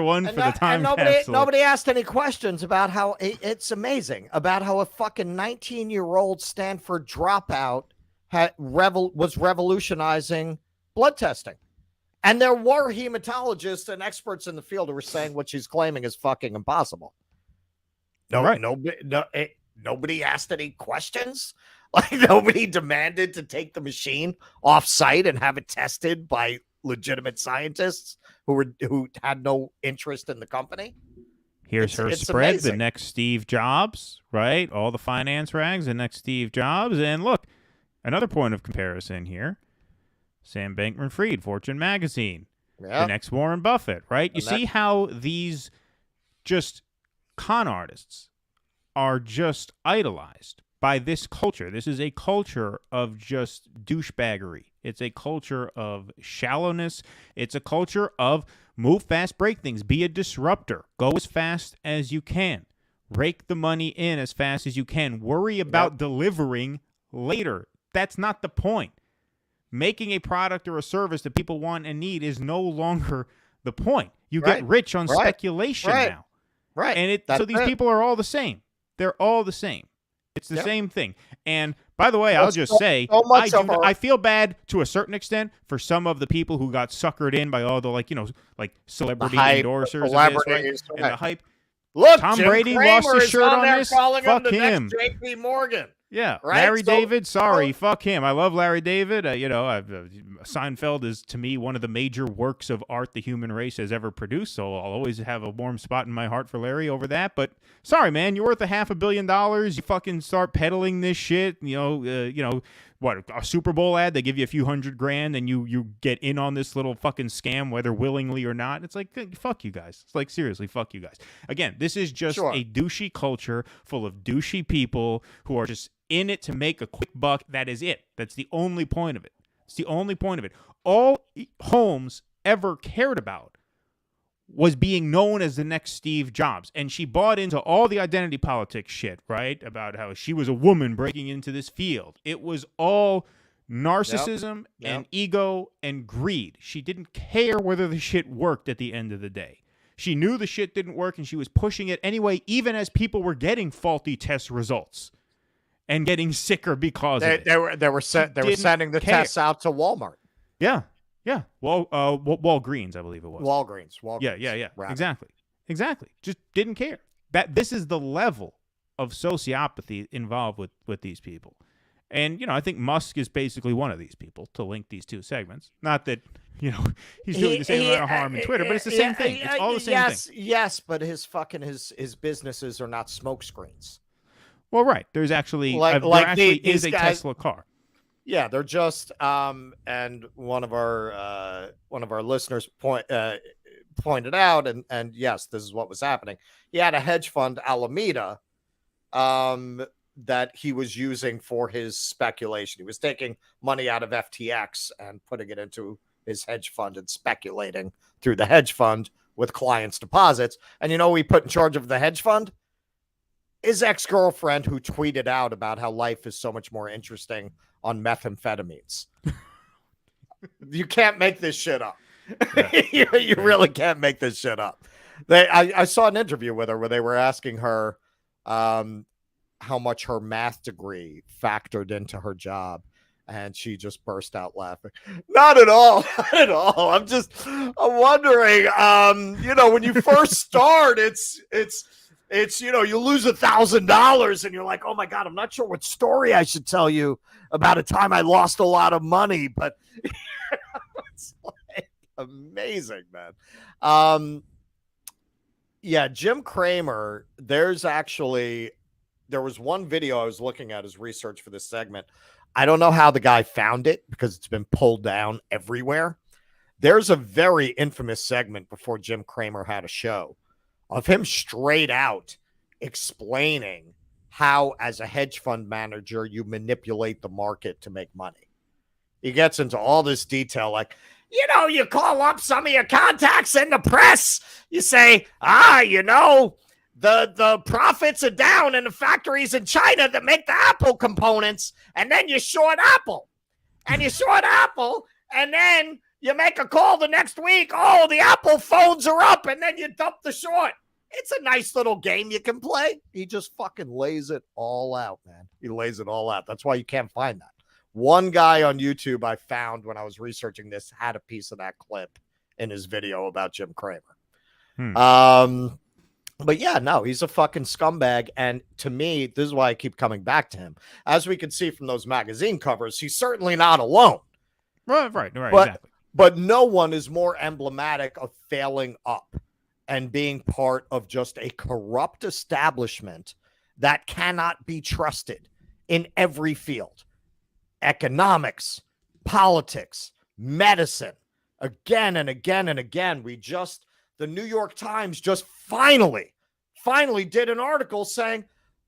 one for the time capsule. Nobody asked any questions about how it's amazing, about how a fucking 19-year-old Stanford dropout was revolutionizing blood testing. And there were hematologists and experts in the field who were saying what she's claiming is fucking impossible. Nobody asked any questions. Like, nobody demanded to take the machine off site and have it tested by legitimate scientists who had no interest in the company. Here's her spread, amazing. The next Steve Jobs, right? All the finance rags, the next Steve Jobs. And look, another point of comparison here. Sam Bankman-Fried, Fortune magazine, the next Warren Buffett, right? You see how these just con artists are just idolized by this culture. This is a culture of just douchebaggery. It's a culture of shallowness. It's a culture of move fast, break things, be a disruptor, go as fast as you can, rake the money in as fast as you can, worry about delivering later. That's not the point. Making a product or a service that people want and need is no longer the point. You get rich on speculation now. Right. And so these people are all the same. They're all the same. It's the same thing. And by the way, I'll just say, I feel bad to a certain extent for some of the people who got suckered in by all the celebrity endorsers of this, and the hype. Look, Tom Jim Brady Cramer lost his shirt on this. Fuck him. JP Morgan. Yeah, right? Larry David, sorry, fuck him. I love Larry David. Seinfeld is, to me, one of the major works of art the human race has ever produced, so I'll always have a warm spot in my heart for Larry over that. But sorry, man, you're worth $500 million. You fucking start peddling this shit. What, a Super Bowl ad? They give you a few $100,000 and you get in on this little fucking scam, whether willingly or not. It's like, fuck you guys. It's like, seriously, fuck you guys. Again, this is just a douchey culture full of douchey people who are just in it to make a quick buck. That is it. That's the only point of it. It's the only point of it. All Holmes ever cared about was being known as the next Steve Jobs. And she bought into all the identity politics shit, right? About how she was a woman breaking into this field. It was all narcissism and ego and greed. She didn't care whether the shit worked at the end of the day. She knew the shit didn't work and she was pushing it anyway, even as people were getting faulty test results and getting sicker because of it. They were sending the tests out to Walmart. Yeah. Yeah. Walgreens, I believe it was. Walgreens. Yeah. Right. Exactly. Just didn't care. This is the level of sociopathy involved with these people. And, I think Musk is basically one of these people, to link these two segments. Not that he's doing the same amount of harm in Twitter, but it's the same thing. It's all the same thing. Yes, but his businesses are not smoke screens. Well, right. There's actually is a guys, Tesla car. Yeah, they're just and one of our listeners pointed out, and yes, this is what was happening. He had a hedge fund, Alameda, that he was using for his speculation. He was taking money out of FTX and putting it into his hedge fund and speculating through the hedge fund with clients' deposits. And you know who he put in charge of the hedge fund? His ex-girlfriend, who tweeted out about how life is so much more interesting on methamphetamines. You can't make this shit up. Yeah. you really can't make this shit up. I saw an interview with her where they were asking her how much her math degree factored into her job. And she just burst out laughing. Not at all. Not at all. I'm wondering, when you first start, it's you lose $1,000 and you're like, oh my God, I'm not sure what story I should tell you about a time I lost a lot of money, but it's like amazing, man. Yeah, Jim Cramer, there was one video I was looking at as research for this segment. I don't know how the guy found it because it's been pulled down everywhere. There's a very infamous segment before Jim Cramer had a show of him straight out explaining how, as a hedge fund manager, you manipulate the market to make money. He gets into all this detail, like, you call up some of your contacts in the press. You say, the profits are down in the factories in China that make the Apple components, and then you short Apple. And you short Apple, and then you make a call the next week. Oh, the Apple phones are up, and then you dump the short. It's a nice little game you can play. He just fucking lays it all out, man. He lays it all out. That's why you can't find that. One guy on YouTube I found when I was researching this had a piece of that clip in his video about Jim Cramer. But yeah, no, he's a fucking scumbag. And to me, this is why I keep coming back to him. As we can see from those magazine covers, he's certainly not alone. Right, exactly. But no one is more emblematic of failing up and being part of just a corrupt establishment that cannot be trusted in every field. Economics, politics, medicine. Again and again and again, the New York Times just finally did an article saying,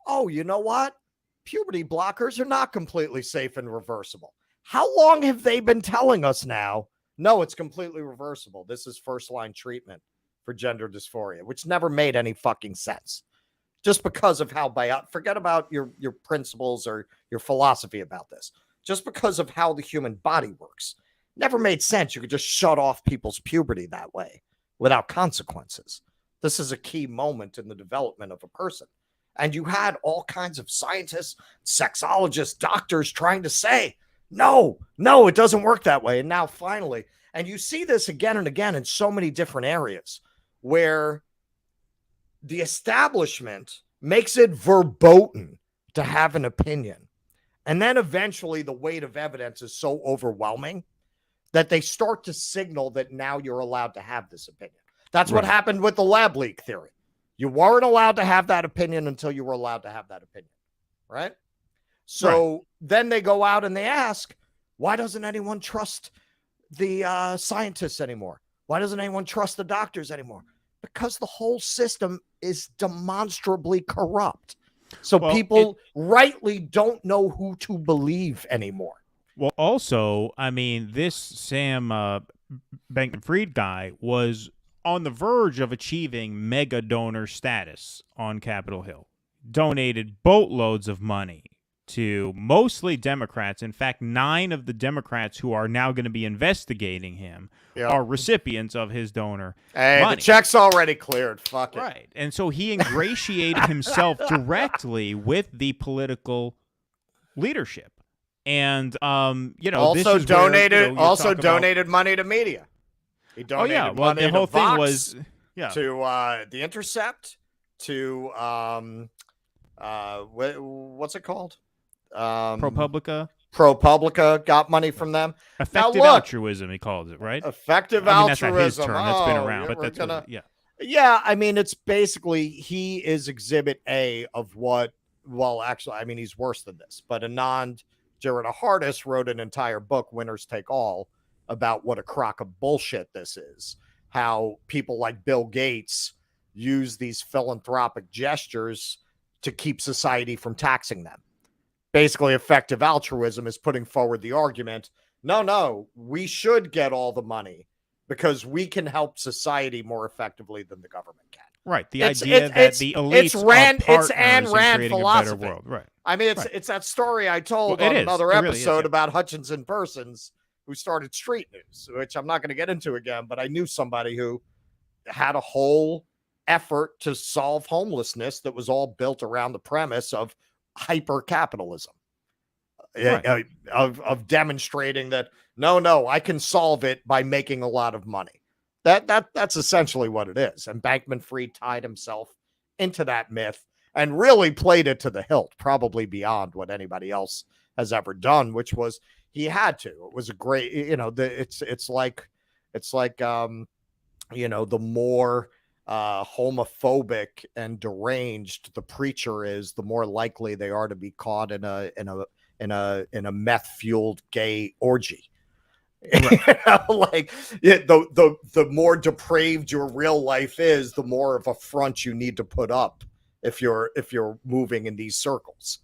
oh, you know what? Puberty blockers are not completely safe and reversible. How long have they been telling us now? No, it's completely reversible. This is first-line treatment for gender dysphoria, which never made any fucking sense. Just because of how forget about your principles or your philosophy about this. Just because of how the human body works. Never made sense. You could just shut off people's puberty that way without consequences. This is a key moment in the development of a person. And you had all kinds of scientists, sexologists, doctors trying to say, no, it doesn't work that way. And now finally, and you see this again and again in so many different areas where the establishment makes it verboten to have an opinion. And then eventually the weight of evidence is so overwhelming that they start to signal that now you're allowed to have this opinion. That's what happened with the lab leak theory. You weren't allowed to have that opinion until you were allowed to have that opinion, right? So then they go out and they ask, why doesn't anyone trust the scientists anymore? Why doesn't anyone trust the doctors anymore? Because the whole system is demonstrably corrupt. So people rightly don't know who to believe anymore. Well, also, I mean, this Sam Bankman-Fried guy was on the verge of achieving mega donor status on Capitol Hill. Donated boatloads of money to mostly Democrats. In fact, 9 of the Democrats who are now going to be investigating him are recipients of his donor money. The check's already cleared. Fuck it. Right. And so he ingratiated himself directly with the political leadership. And also donated money to media. He donated money the whole to Vox, thing was to The Intercept, to what's it called? ProPublica. ProPublica got money from them. Effective altruism, he calls it, right? Effective altruism. That's not his term. That's been around, but that's yeah. Yeah, I mean, it's basically he is Exhibit A of what. Well, actually, I mean, he's worse than this. But Anand Giridharadas wrote an entire book, Winners Take All, about what a crock of bullshit this is. How people like Bill Gates use these philanthropic gestures to keep society from taxing them. Basically, effective altruism is putting forward the argument, no, we should get all the money because we can help society more effectively than the government can. Right. The idea that the elites are partners in creating philosophy. A better world. Right. I mean, it's that story I told on another episode about Hutchinson Persons who started Street News, which I'm not going to get into again, but I knew somebody who had a whole effort to solve homelessness that was all built around the premise of hyper capitalism, right. of demonstrating that no, I can solve it by making a lot of money. That's essentially what it is. And Bankman-Fried tied himself into that myth and really played it to the hilt, probably beyond what anybody else has ever done, which was he had to. It was a great, it's like the more homophobic and deranged the preacher is, the more likely they are to be caught in a meth-fueled gay orgy. Right. The more depraved your real life is, the more of a front you need to put up if you're moving in these circles.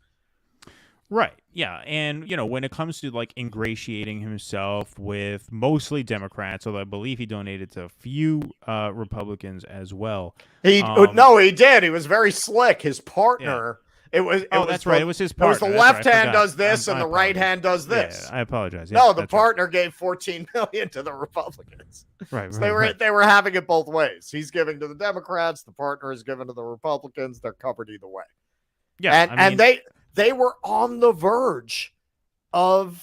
Right. Yeah. And, when it comes to like ingratiating himself with mostly Democrats, although I believe he donated to a few Republicans as well. He did. He was very slick. His partner. Yeah. That's right. It was his partner. It was the left hand does this and the right hand does this. Yeah, I apologize. No, the partner gave $14 million to the Republicans. Right. So they were having it both ways. He's giving to the Democrats. The partner is giving to the Republicans. They're covered either way. Yeah. And they were on the verge of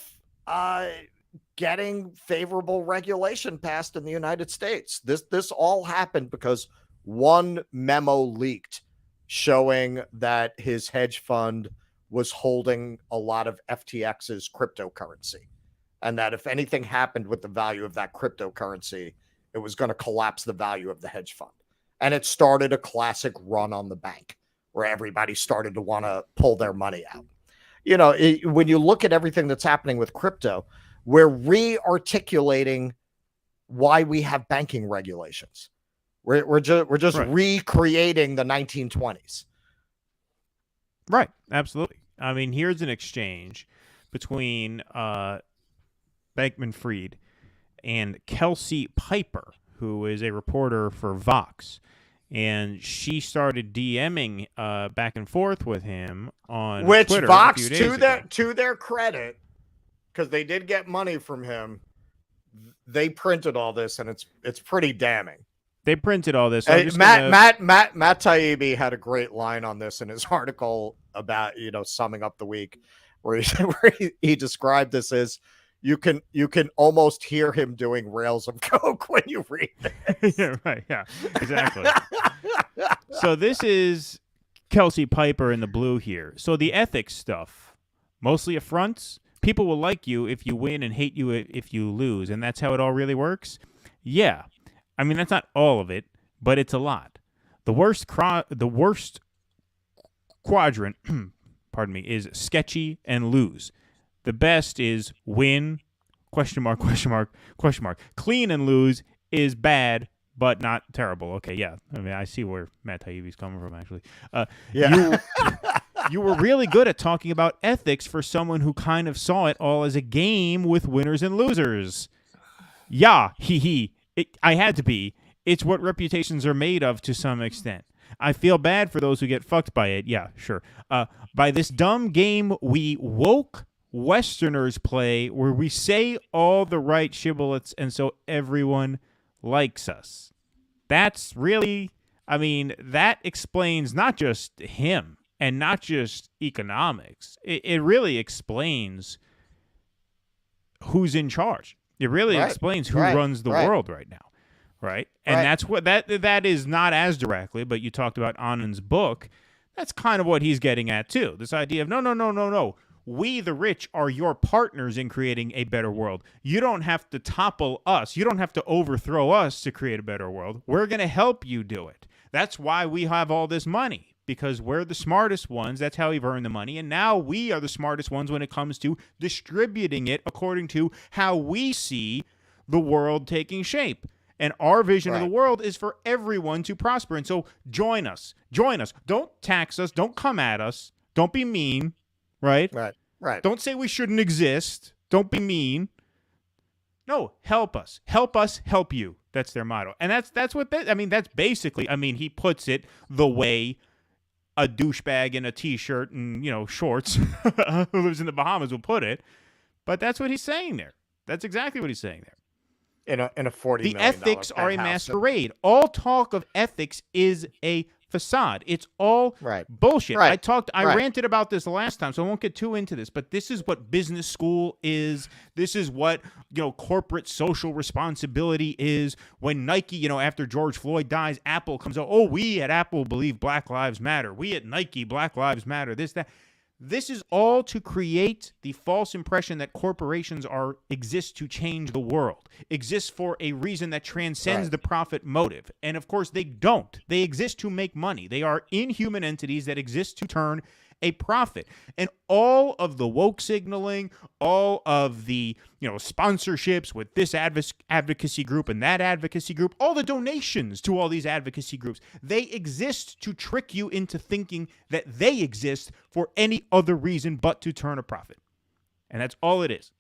getting favorable regulation passed in the United States. This all happened because one memo leaked showing that his hedge fund was holding a lot of FTX's cryptocurrency, and that if anything happened with the value of that cryptocurrency, it was going to collapse the value of the hedge fund. And it started a classic run on the bank where everybody started to want to pull their money out. When you look at everything that's happening with crypto, we're re-articulating why we have banking regulations. We're just right. Recreating the 1920s. Right. Absolutely. I mean, here's an exchange between Bankman-Fried and Kelsey Piper, who is a reporter for Vox. And she started DMing back and forth with him on Twitter. Which Vox, to their credit, because they did get money from him, they printed all this, and it's pretty damning. They printed all this. Matt Taibbi had a great line on this in his article about, summing up the week, where he described this as you can almost hear him doing rails of coke when you read this. Yeah, right. Yeah, exactly. So this is Kelsey Piper in the blue here. So the ethics stuff, mostly affronts. People will like you if you win and hate you if you lose, and that's how it all really works. Yeah. I mean, that's not all of it, but it's a lot. The worst quadrant, pardon me, is sketchy and lose. The best is win, ? Clean and lose is bad, but not terrible. Okay, yeah. I mean, I see where Matt Taibbi's coming from, actually. Yeah. You were really good at talking about ethics for someone who kind of saw it all as a game with winners and losers. Yeah, I had to be. It's what reputations are made of to some extent. I feel bad for those who get fucked by it. Yeah, sure. By this dumb game we woke Westerners play where we say all the right shibboleths and so everyone likes us. That's really, that explains not just him and not just economics. It really explains who's in charge. It really explains who runs the world right now, right? And that's what that is not as directly, but you talked about Anand's book. That's kind of what he's getting at too. This idea of no. We, the rich, are your partners in creating a better world. You don't have to topple us. You don't have to overthrow us to create a better world. We're going to help you do it. That's why we have all this money, because we're the smartest ones. That's how we've earned the money. And now we are the smartest ones when it comes to distributing it according to how we see the world taking shape. And our vision of the world is for everyone to prosper. And so join us. Join us. Don't tax us. Don't come at us. Don't be mean, right? Right. Don't say we shouldn't exist. Don't be mean. No, help us. Help us help you. That's their motto. And that's what that's basically, he puts it the way a douchebag in a t-shirt and, shorts who lives in the Bahamas will put it. But that's what he's saying there. That's exactly what he's saying there. In a $40 million The ethics are a penthouse. masquerade. All talk of ethics is a facade. It's all bullshit. Right. I ranted about this last time, so I won't get too into this, but this is what business school is. This is what, corporate social responsibility is. When Nike, after George Floyd dies, Apple comes out, we at Apple believe Black Lives Matter. We at Nike, Black Lives Matter. This, that. This is all to create the false impression that corporations exist to change the world, exist for a reason that transcends the profit motive. And of course, they don't. They exist to make money. They are inhuman entities that exist to turn a profit. And all of the woke signaling, all of the sponsorships with this advocacy group and that advocacy group, all the donations to all these advocacy groups, they exist to trick you into thinking that they exist for any other reason but to turn a profit. And that's all it is.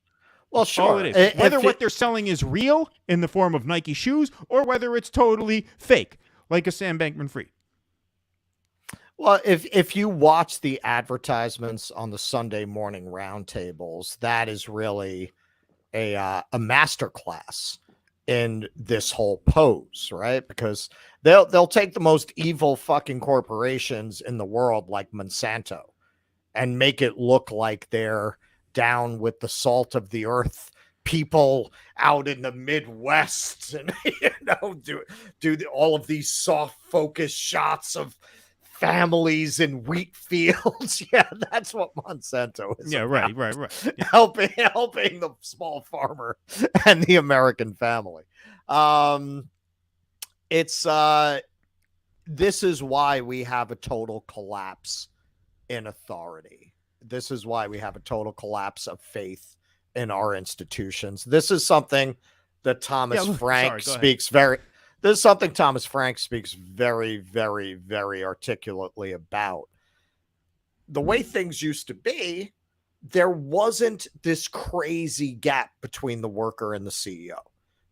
Well, that's sure. all it is. Whether what they're selling is real in the form of Nike shoes or whether it's totally fake, like a Sam Bankman-Fried. Well, if you watch the advertisements on the Sunday morning roundtables, that is really a masterclass in this whole pose, right? Because they'll take the most evil fucking corporations in the world, like Monsanto, and make it look like they're down with the salt of the earth people out in the Midwest, and do all of these soft focus shots of families in wheat fields. Yeah, that's what Monsanto is. Yeah, about. right. Yeah. Helping the small farmer and the American family. This is why we have a total collapse in authority. This is why we have a total collapse of faith in our institutions. This is something that Thomas Frank speaks very very, very articulately about. The way things used to be, there wasn't this crazy gap between the worker and the CEO.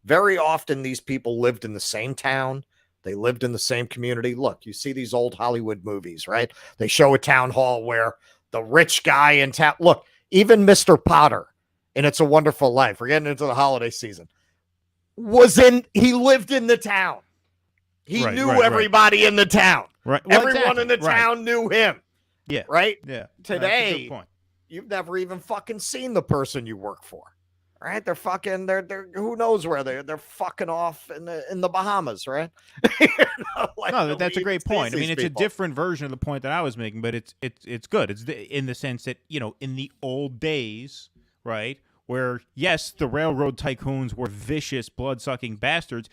Very often, these people lived in the same town. They lived in the same community. Look, you see these old Hollywood movies, right? They show a town hall where the rich guy in town, look, even Mr. Potter in It's a Wonderful Life, we're getting into the holiday season, he lived in the town. He knew everybody in the town. Right. Well, everyone in the town knew him. Yeah. Right? Yeah. Today, you've never even fucking seen the person you work for. Right? They're who knows where they're fucking off in the Bahamas, right? That's a great point. It's a different version of the point that I was making, but it's good. It's in the sense that, in the old days, right, where yes, the railroad tycoons were vicious, blood-sucking bastards,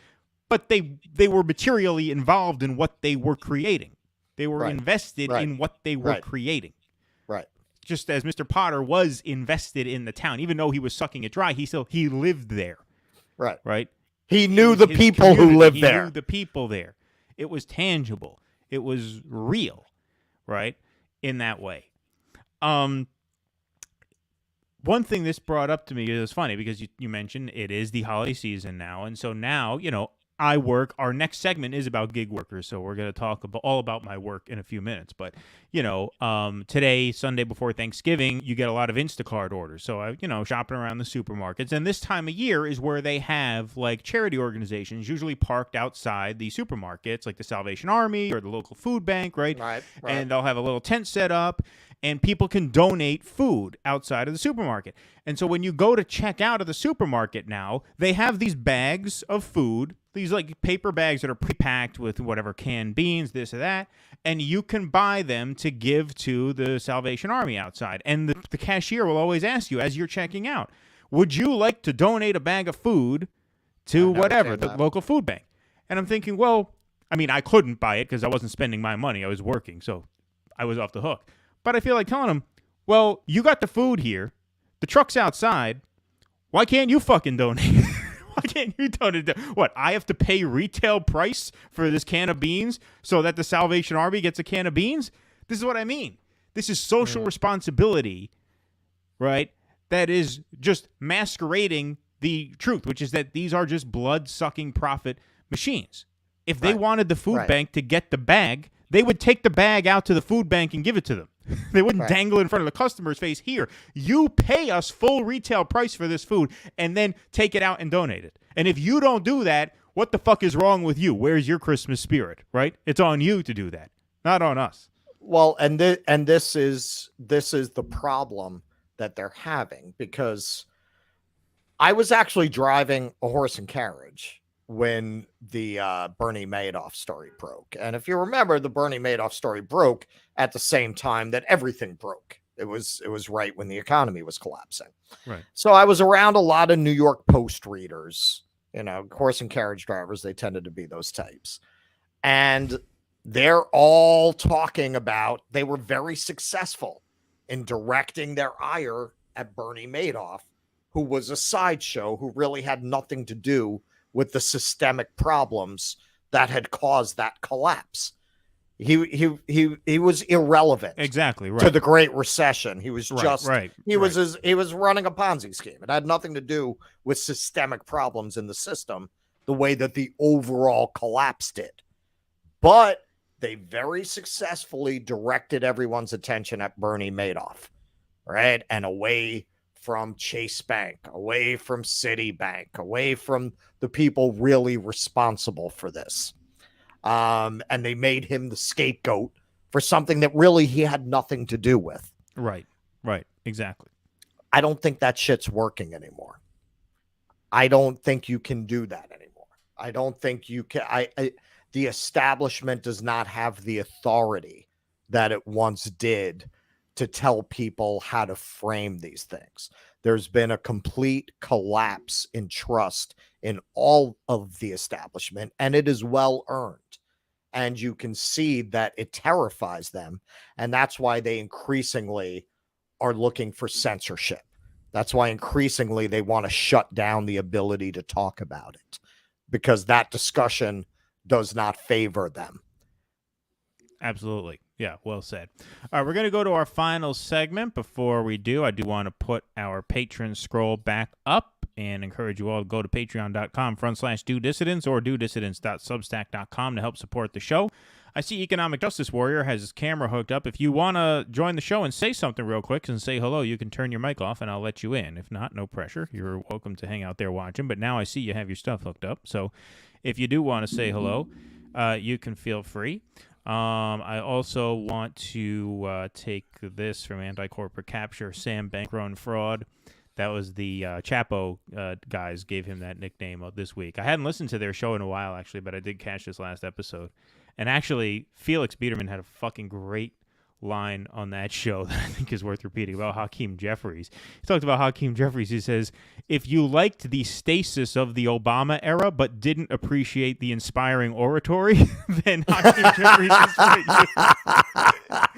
but they were materially involved in what they were creating. They were invested in what they were creating. Right. Just as Mr. Potter was invested in the town, even though he was sucking it dry, he lived there. Right. Right. He knew the people who lived there. He knew the people there. It was tangible. It was real. Right. In that way. One thing this brought up to me is funny because you mentioned it is the holiday season now. And so now, our next segment is about gig workers. So we're going to talk all about my work in a few minutes. But, today, Sunday before Thanksgiving, you get a lot of Instacart orders. So, shopping around the supermarkets. And this time of year is where they have charity organizations usually parked outside the supermarkets, like the Salvation Army or the local food bank, right? Right. And they'll have a little tent set up. and people can donate food outside of the supermarket. And so when you go to check out of the supermarket now, they have these bags of food, these like paper bags that are pre-packed with whatever canned beans, this or that, and you can buy them to give to the Salvation Army outside. And the cashier will always ask you as you're checking out, would you like to donate a bag of food to whatever, the local food bank? And I'm thinking, well, I mean, I couldn't buy it because I wasn't spending my money. I was working, so I was off the hook. But I feel like telling them, well, you got the food here. The truck's outside. Why can't you fucking donate? Why can't you donate? What, I have to pay retail price for this can of beans so that the Salvation Army gets a can of beans? This is what I mean. This is social responsibility, right? That is just masquerading the truth, which is that these are just blood-sucking profit machines. If they wanted the food bank to get the bag, they would take the bag out to the food bank and give it to them. They wouldn't dangle it in front of the customer's face. Here, you pay us full retail price for this food and then take it out and donate it. And if you don't do that, what the fuck is wrong with you? Where's your Christmas spirit, right? It's on you to do that, not on us. Well, and this is the problem that they're having, because I was actually driving a horse and carriage when the Bernie Madoff story broke. And if you remember, the Bernie Madoff story broke at the same time that everything broke. It was right when the economy was collapsing. Right. So I was around a lot of New York Post readers, horse and carriage drivers. They tended to be those types. And they're all talking about, they were very successful in directing their ire at Bernie Madoff, who was a sideshow, who really had nothing to do with the systemic problems that had caused that collapse. He was irrelevant. Exactly, right. To the Great Recession. He was he was running a Ponzi scheme. It had nothing to do with systemic problems in the system, the way that the overall collapse did. But they very successfully directed everyone's attention at Bernie Madoff, right? And away from Chase Bank, away from Citibank, away from the people really responsible for this. And they made him the scapegoat for something that really he had nothing to do with. Right, exactly. I don't think that shit's working anymore. I don't think you can do that anymore. I don't think you can. The establishment does not have the authority that it once did to tell people how to frame these things. There's been a complete collapse in trust in all of the establishment, and it is well earned. And you can see that it terrifies them. And that's why they increasingly are looking for censorship. That's why increasingly they want to shut down the ability to talk about it, because that discussion does not favor them. Absolutely. Yeah, well said. All right, we're going to go to our final segment. Before we do, I do want to put our patron scroll back up and encourage you all to go to patreon.com/DoDissidents or DoDissidents.substack.com to help support the show. I see Economic Justice Warrior has his camera hooked up. If you want to join the show and say something real quick and say hello, you can turn your mic off and I'll let you in. If not, no pressure. You're welcome to hang out there watching. But now I see you have your stuff hooked up. So if you do want to say hello, you can feel free. I also want to take this from Anti-Corporate Capture, Sam Bankroll Fraud. That was the Chapo guys gave him that nickname this week. I hadn't listened to their show in a while, actually, but I did catch this last episode. And actually, Felix Biederman had a fucking great line on that show that I think is worth repeating about Hakeem Jeffries. He talked about Hakeem Jeffries. He says, if you liked the stasis of the Obama era but didn't appreciate the inspiring oratory, then Hakeem Jeffries is for you.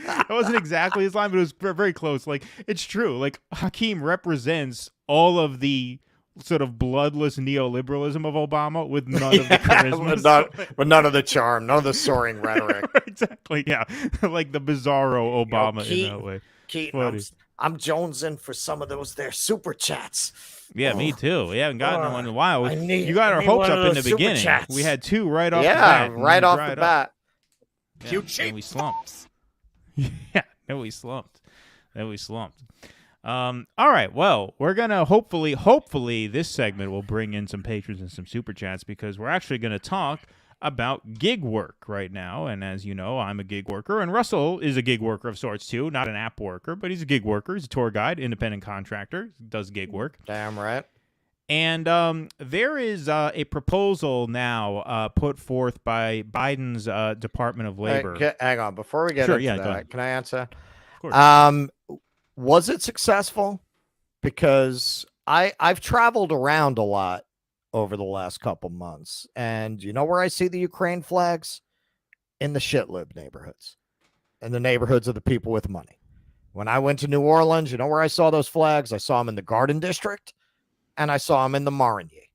That wasn't exactly his line, but it was very close. Like, it's true. Like, Hakeem represents all of the sort of bloodless neoliberalism of Obama with none of the charisma. With none of the charm, none of the soaring rhetoric. Exactly, yeah. Like the bizarro Obama in that way. Keaton, I'm jonesing for some of those there super chats. Yeah, me too. We haven't gotten one in a while. You got our hopes up in the beginning. Chats. We had two right off the bat. Yeah, right off the bat. Yeah, and we slumped. Yeah, then we slumped. All right, well, we're going to hopefully this segment will bring in some patrons and some super chats, because we're actually going to talk about gig work right now. And as you know, I'm a gig worker, and Russell is a gig worker of sorts too, not an app worker, but he's a gig worker. He's a tour guide, independent contractor, does gig work. Damn right. And there is a proposal now put forth by Biden's Department of Labor. Hey, hang on, before we get into that, can I answer? Of course. Was it successful? Because I've traveled around a lot over the last couple months, and you know where I see the Ukraine flags? In the shitlib neighborhoods, in the neighborhoods of the people with money. When I went to New Orleans, you know where I saw those flags? I saw them in the Garden District, and I saw them in the Marigny.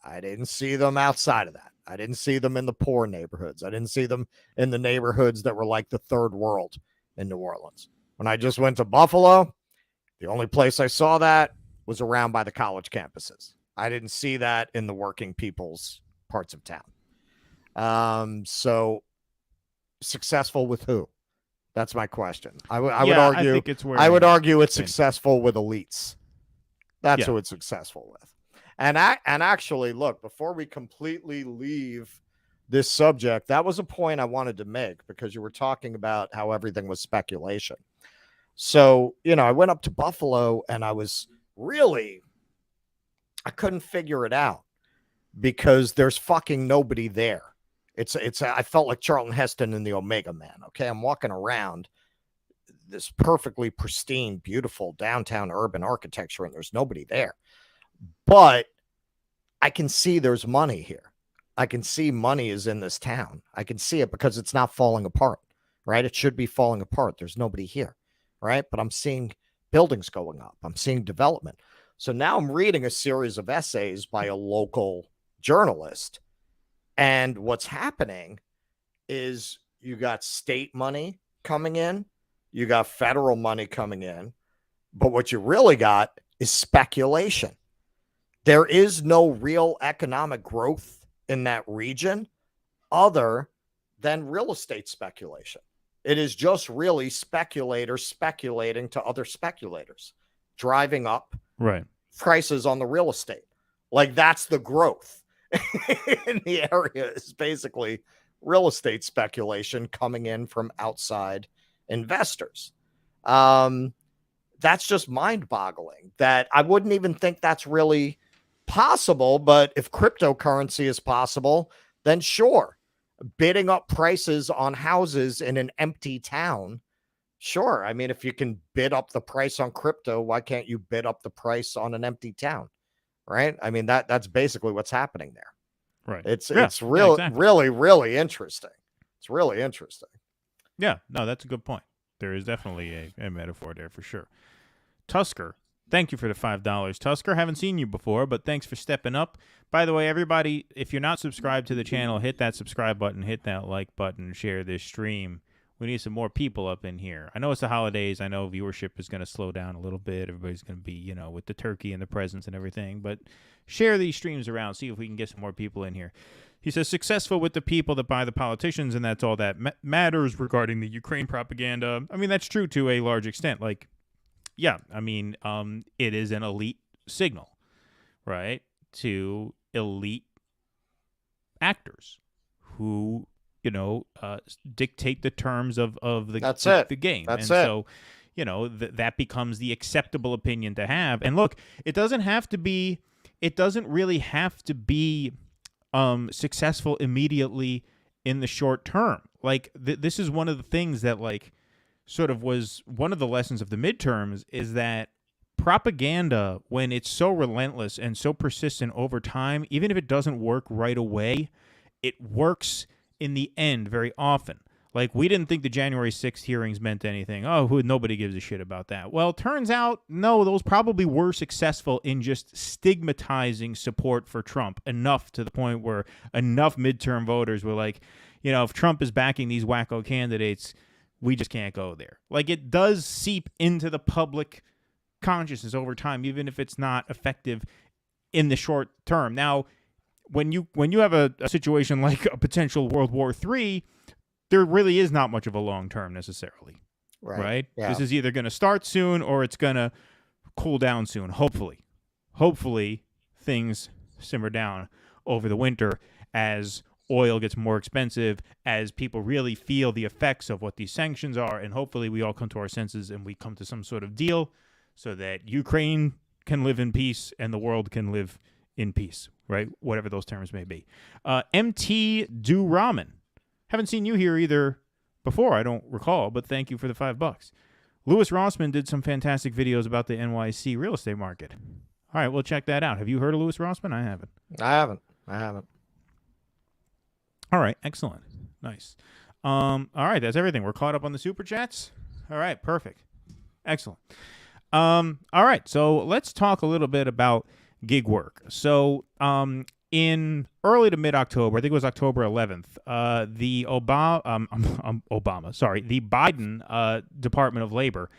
I didn't see them outside of that. I didn't see them in the poor neighborhoods. I didn't see them in the neighborhoods that were like the third world in New Orleans. When I just went to Buffalo, the only place I saw that was around by the college campuses. I didn't see that in the working people's parts of town. So successful with who? That's my question. I would argue it's successful with elites. That's who it's successful with. And actually, look, before we completely leave this subject, that was a point I wanted to make, because you were talking about how everything was speculation. So, I went up to Buffalo, and I couldn't figure it out, because there's fucking nobody there. I felt like Charlton Heston in the Omega Man. Okay. I'm walking around this perfectly pristine, beautiful downtown urban architecture, and there's nobody there. But I can see there's money here. I can see money is in this town. I can see it because it's not falling apart, right? It should be falling apart. There's nobody here, right? But I'm seeing buildings going up. I'm seeing development. So now I'm reading a series of essays by a local journalist. And what's happening is you got state money coming in, you got federal money coming in, but what you really got is speculation. There is no real economic growth in that region other than real estate speculation. It is just really speculators speculating to other speculators, driving up prices on the real estate. Like, that's the growth in the area, is basically real estate speculation coming in from outside investors. That's just mind-boggling, that I wouldn't even think that's really possible. But if cryptocurrency is possible, then sure, bidding up prices on houses in an empty town, sure. I mean, if you can bid up the price on crypto, why can't you bid up the price on an empty town? Right? I mean, that's basically what's happening there. Right. It's really interesting. It's really interesting. Yeah, no, that's a good point. There is definitely a metaphor there for sure. Tusker, thank you for the $5. Tusker, haven't seen you before, but thanks for stepping up. By the way, everybody, if you're not subscribed to the channel, hit that subscribe button, hit that like button, share this stream. We need some more people up in here. I know it's the holidays. I know viewership is going to slow down a little bit. Everybody's going to be, with the turkey and the presents and everything. But share these streams around. See if we can get some more people in here. He says, successful with the people that buy the politicians, and that's all that matters regarding the Ukraine propaganda. I mean, that's true to a large extent. Like, yeah, I mean, it is an elite signal, right, to elite actors who dictate the terms of the game. So, that becomes the acceptable opinion to have. And look, it doesn't really have to be successful immediately in the short term. Like, this is one of the things that, like, sort of was one of the lessons of the midterms, is that propaganda, when it's so relentless and so persistent over time, even if it doesn't work right away, it works in the end very often. Like, we didn't think the January 6th hearings meant anything. Nobody gives a shit about that. Well, turns out, no, those probably were successful in just stigmatizing support for Trump enough to the point where enough midterm voters were like, if Trump is backing these wacko candidates, we just can't go there. Like, it does seep into the public consciousness over time, even if it's not effective in the short term. Now, when you have a situation like a potential World War III, there really is not much of a long term necessarily, right? Yeah. This is either going to start soon or it's going to cool down soon. Hopefully things simmer down over the winter as oil gets more expensive as people really feel the effects of what these sanctions are, and hopefully we all come to our senses and we come to some sort of deal so that Ukraine can live in peace and the world can live in peace, right? Whatever those terms may be. MT Do Ramen. Haven't seen you here either before, I don't recall, but thank you for the $5. Louis Rossman did some fantastic videos about the NYC real estate market. All right, we'll check that out. Have you heard of Louis Rossman? I haven't. I haven't. All right, excellent. Nice. All right, that's everything. We're caught up on the Super Chats? All right, perfect. Excellent. All right, so let's talk a little bit about gig work. So in early to mid-October, I think it was October 11th, the Biden Department of Labor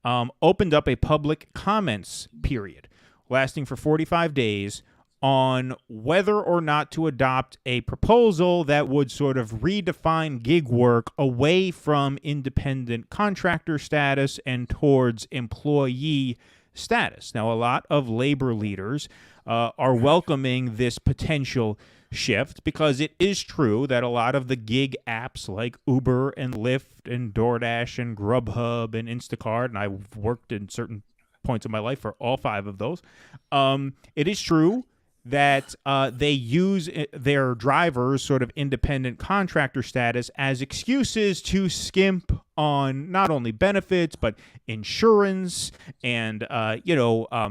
opened up a public comments period lasting for 45 days on whether or not to adopt a proposal that would sort of redefine gig work away from independent contractor status and towards employee status. Now, a lot of labor leaders are welcoming this potential shift because it is true that a lot of the gig apps like Uber and Lyft and DoorDash and Grubhub and Instacart, and I've worked in certain points of my life for all 5 of those, it is true that they use their drivers' sort of independent contractor status as excuses to skimp on not only benefits but insurance and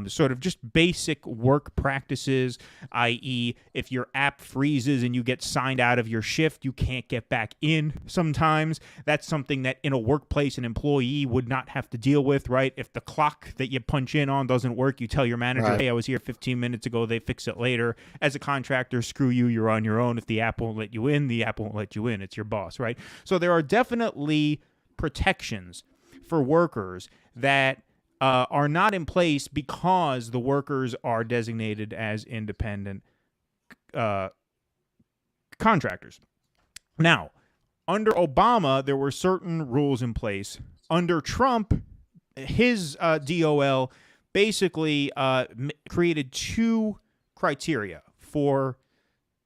sort of just basic work practices, i.e. if your app freezes and you get signed out of your shift, you can't get back in sometimes. That's something that in a workplace an employee would not have to deal with, right? If the clock that you punch in on doesn't work, you tell your manager, right, hey, I was here 15 minutes ago, they fix it later. As a contractor, screw you, you're on your own. If the app won't let you in, the app won't let you in. It's your boss, right? So there are definitely protections for workers that are not in place because the workers are designated as independent contractors. Now, under Obama, there were certain rules in place. Under Trump, his DOL basically created 2 criteria for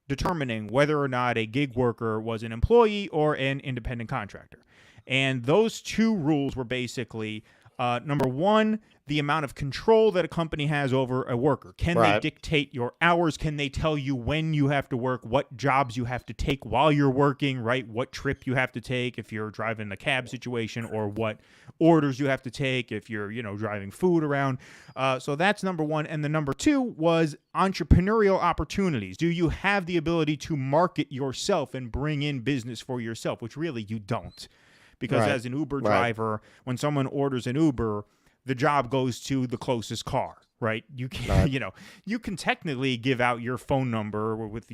determining whether or not a gig worker was an employee or an independent contractor. And those 2 rules were basically, number 1, the amount of control that a company has over a worker. Can they dictate your hours? Can they tell you when you have to work, what jobs you have to take while you're working, right? What trip you have to take if you're driving a cab situation, or what orders you have to take if you're, driving food around. So that's number 1. And the number 2 was entrepreneurial opportunities. Do you have the ability to market yourself and bring in business for yourself, which really you don't. Because as an Uber driver, when someone orders an Uber, the job goes to the closest car, right? You can, you can technically give out your phone number with,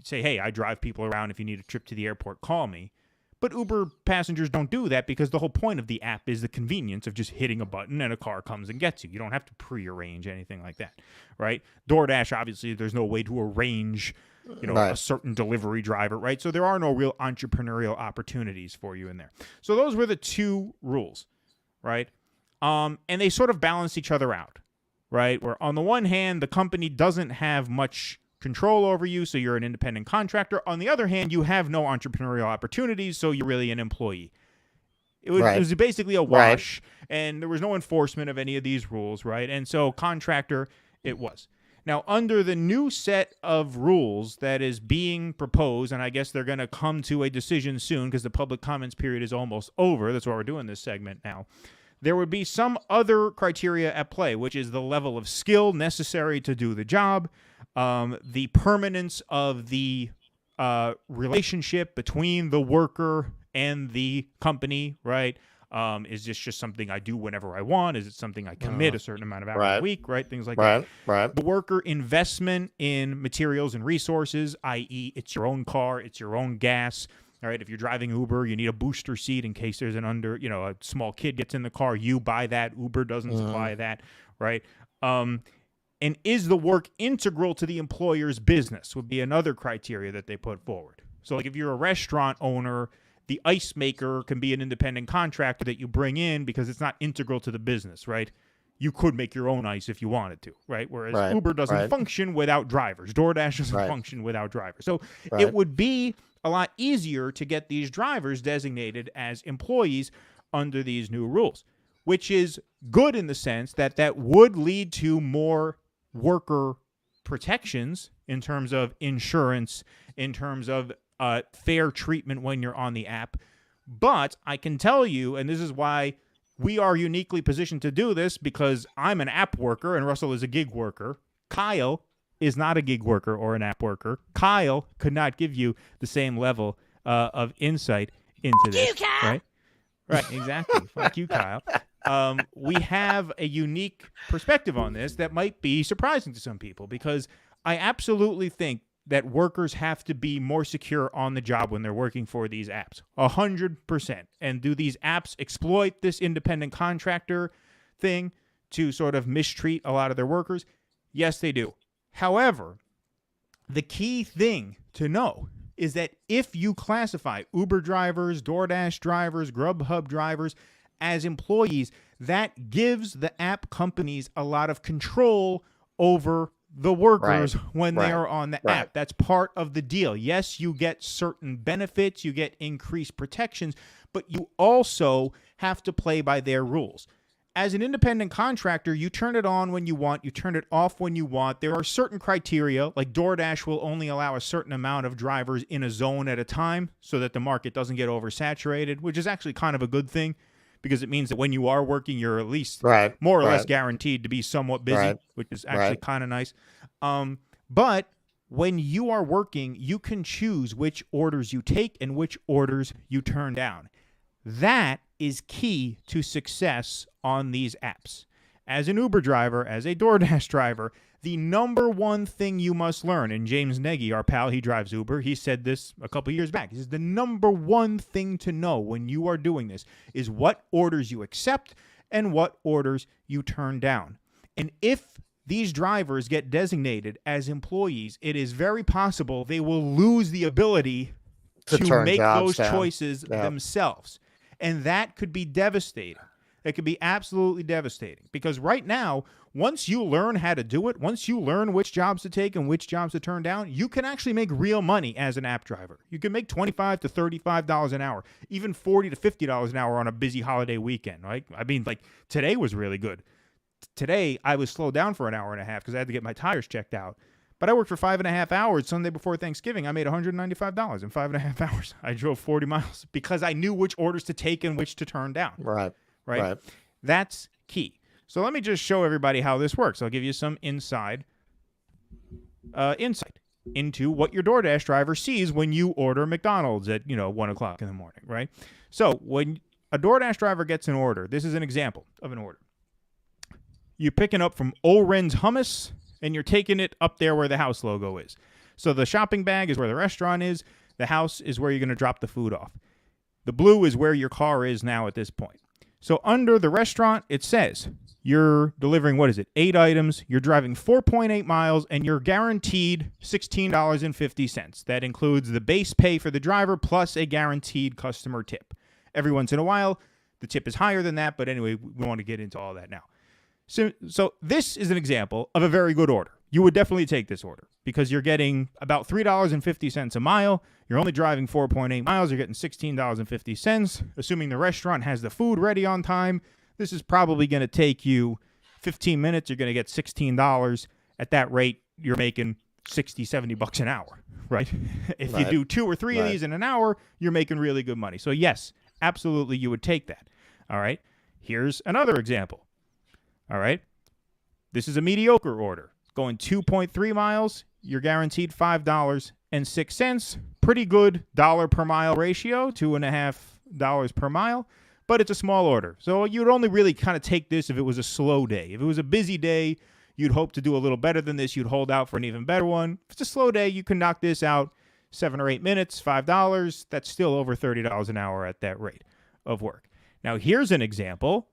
say, hey, I drive people around. If you need a trip to the airport, call me. But Uber passengers don't do that because the whole point of the app is the convenience of just hitting a button and a car comes and gets you. You don't have to prearrange anything like that, right? DoorDash, obviously, there's no way to arrange a certain delivery driver, right? So there are no real entrepreneurial opportunities for you in there. So those were the 2 rules, right? And they sort of balance each other out, right? Where on the one hand, the company doesn't have much control over you, so you're an independent contractor. On the other hand, you have no entrepreneurial opportunities, so you're really an employee. It was basically a wash, and there was no enforcement of any of these rules, right? And so contractor it was. Now, under the new set of rules that is being proposed, and I guess they're going to come to a decision soon because the public comments period is almost over. That's why we're doing this segment now. There would be some other criteria at play, which is the level of skill necessary to do the job, the permanence of the relationship between the worker and the company, right? Is this just something I do whenever I want? Is it something I commit a certain amount of hours a week, right? Things like that. Right. The worker investment in materials and resources, i.e. it's your own car, it's your own gas. All right, if you're driving Uber, you need a booster seat in case there's a small kid gets in the car. You buy that. Uber doesn't supply that, right? And is the work integral to the employer's business would be another criteria that they put forward. So like if you're a restaurant owner, the ice maker can be an independent contractor that you bring in because it's not integral to the business, right? you could make your own ice if you wanted to, right? Whereas Right, Uber doesn't right. function without drivers. DoorDash doesn't Right. function without drivers. So Right. it would be a lot easier to get these drivers designated as employees under these new rules, which is good in the sense that that would lead to more worker protections in terms of insurance, in terms of fair treatment when you're on the app. But I can tell you, and this is why we are uniquely positioned to do this, because I'm an app worker and Russell is a gig worker. Kyle is not a gig worker or an app worker. Kyle could not give you the same level of insight into this. you, Kyle. Right? Right, exactly. Fuck you, Kyle. We have a unique perspective on this that might be surprising to some people, because I absolutely think that workers have to be more secure on the job when they're working for these apps. 100%. And do these apps exploit this independent contractor thing to sort of mistreat a lot of their workers? Yes, they do. However, the key thing to know is that if you classify Uber drivers, DoorDash drivers, Grubhub drivers as employees, that gives the app companies a lot of control over the workers when they are on the app. That's part of the deal. Yes, you get certain benefits, you get increased protections, but you also have to play by their rules. As an independent contractor, you turn it on when you want, you turn it off when you want. There are certain criteria, like DoorDash will only allow a certain amount of drivers in a zone at a time so that the market doesn't get oversaturated, which is actually kind of a good thing, because it means that when you are working, you're at least more or less guaranteed to be somewhat busy, which is actually kind of nice. But when you are working, you can choose which orders you take and which orders you turn down. That is key to success on these apps. As an Uber driver, as a DoorDash driver, the number one thing you must learn, and James Nagy, our pal, he drives Uber, he said this a couple years back. He says the number one thing to know when you are doing this is what orders you accept and what orders you turn down. And if these drivers get designated as employees, it is very possible they will lose the ability to make those choices themselves. And that could be devastating. It could be absolutely devastating, because right now, once you learn how to do it, once you learn which jobs to take and which jobs to turn down, you can actually make real money as an app driver. You can make $25 to $35 an hour, even $40 to $50 an hour on a busy holiday weekend, right? I mean, like, today was really good. Today, I was slowed down for an hour and a half because I had to get my tires checked out. But I worked for 5.5 hours Sunday before Thanksgiving. I made $195 in 5.5 hours. I drove 40 miles because I knew which orders to take and which to turn down. Right? That's key. So let me just show everybody how this works. I'll give you some insight into what your DoorDash driver sees when you order McDonald's at 1 o'clock in the morning, right? So when a DoorDash driver gets an order, this is an example of an order. You're picking up from Oren's Hummus, and you're taking it up there where the house logo is. So the shopping bag is where the restaurant is. The house is where you're going to drop the food off. The blue is where your car is now at this point. So under the restaurant, it says you're delivering, 8 items. You're driving 4.8 miles, and you're guaranteed $16.50. That includes the base pay for the driver plus a guaranteed customer tip. Every once in a while, the tip is higher than that, but anyway, we don't want to get into all that now. So this is an example of a very good order. You would definitely take this order because you're getting about $3.50 a mile. You're only driving 4.8 miles. You're getting $16.50. Assuming the restaurant has the food ready on time, this is probably going to take you 15 minutes. You're going to get $16. At that rate, you're making $60-70 an hour, right? If you do 2 or 3 of these in an hour, you're making really good money. So yes, absolutely, you would take that. All right. Here's another example. All right. This is a mediocre order. Going 2.3 miles, you're guaranteed $5.06. Pretty good dollar per mile ratio, $2.50 per mile, but it's a small order. So you'd only really kind of take this if it was a slow day. If it was a busy day, you'd hope to do a little better than this. You'd hold out for an even better one. If it's a slow day, you can knock this out 7 or 8 minutes, $5. That's still over $30 an hour at that rate of work. Now, here's an example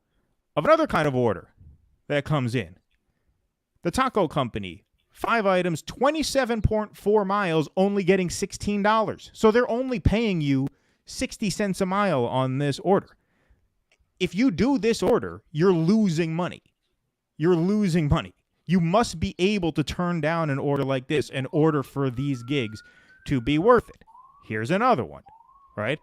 of another kind of order that comes in. The taco company, 5 items, 27.4 miles, only getting $16. So they're only paying you 60 cents a mile on this order. If you do this order, you're losing money. you're losing money. You must be able to turn down an order like this in order for these gigs to be worth it. Here's another one, right?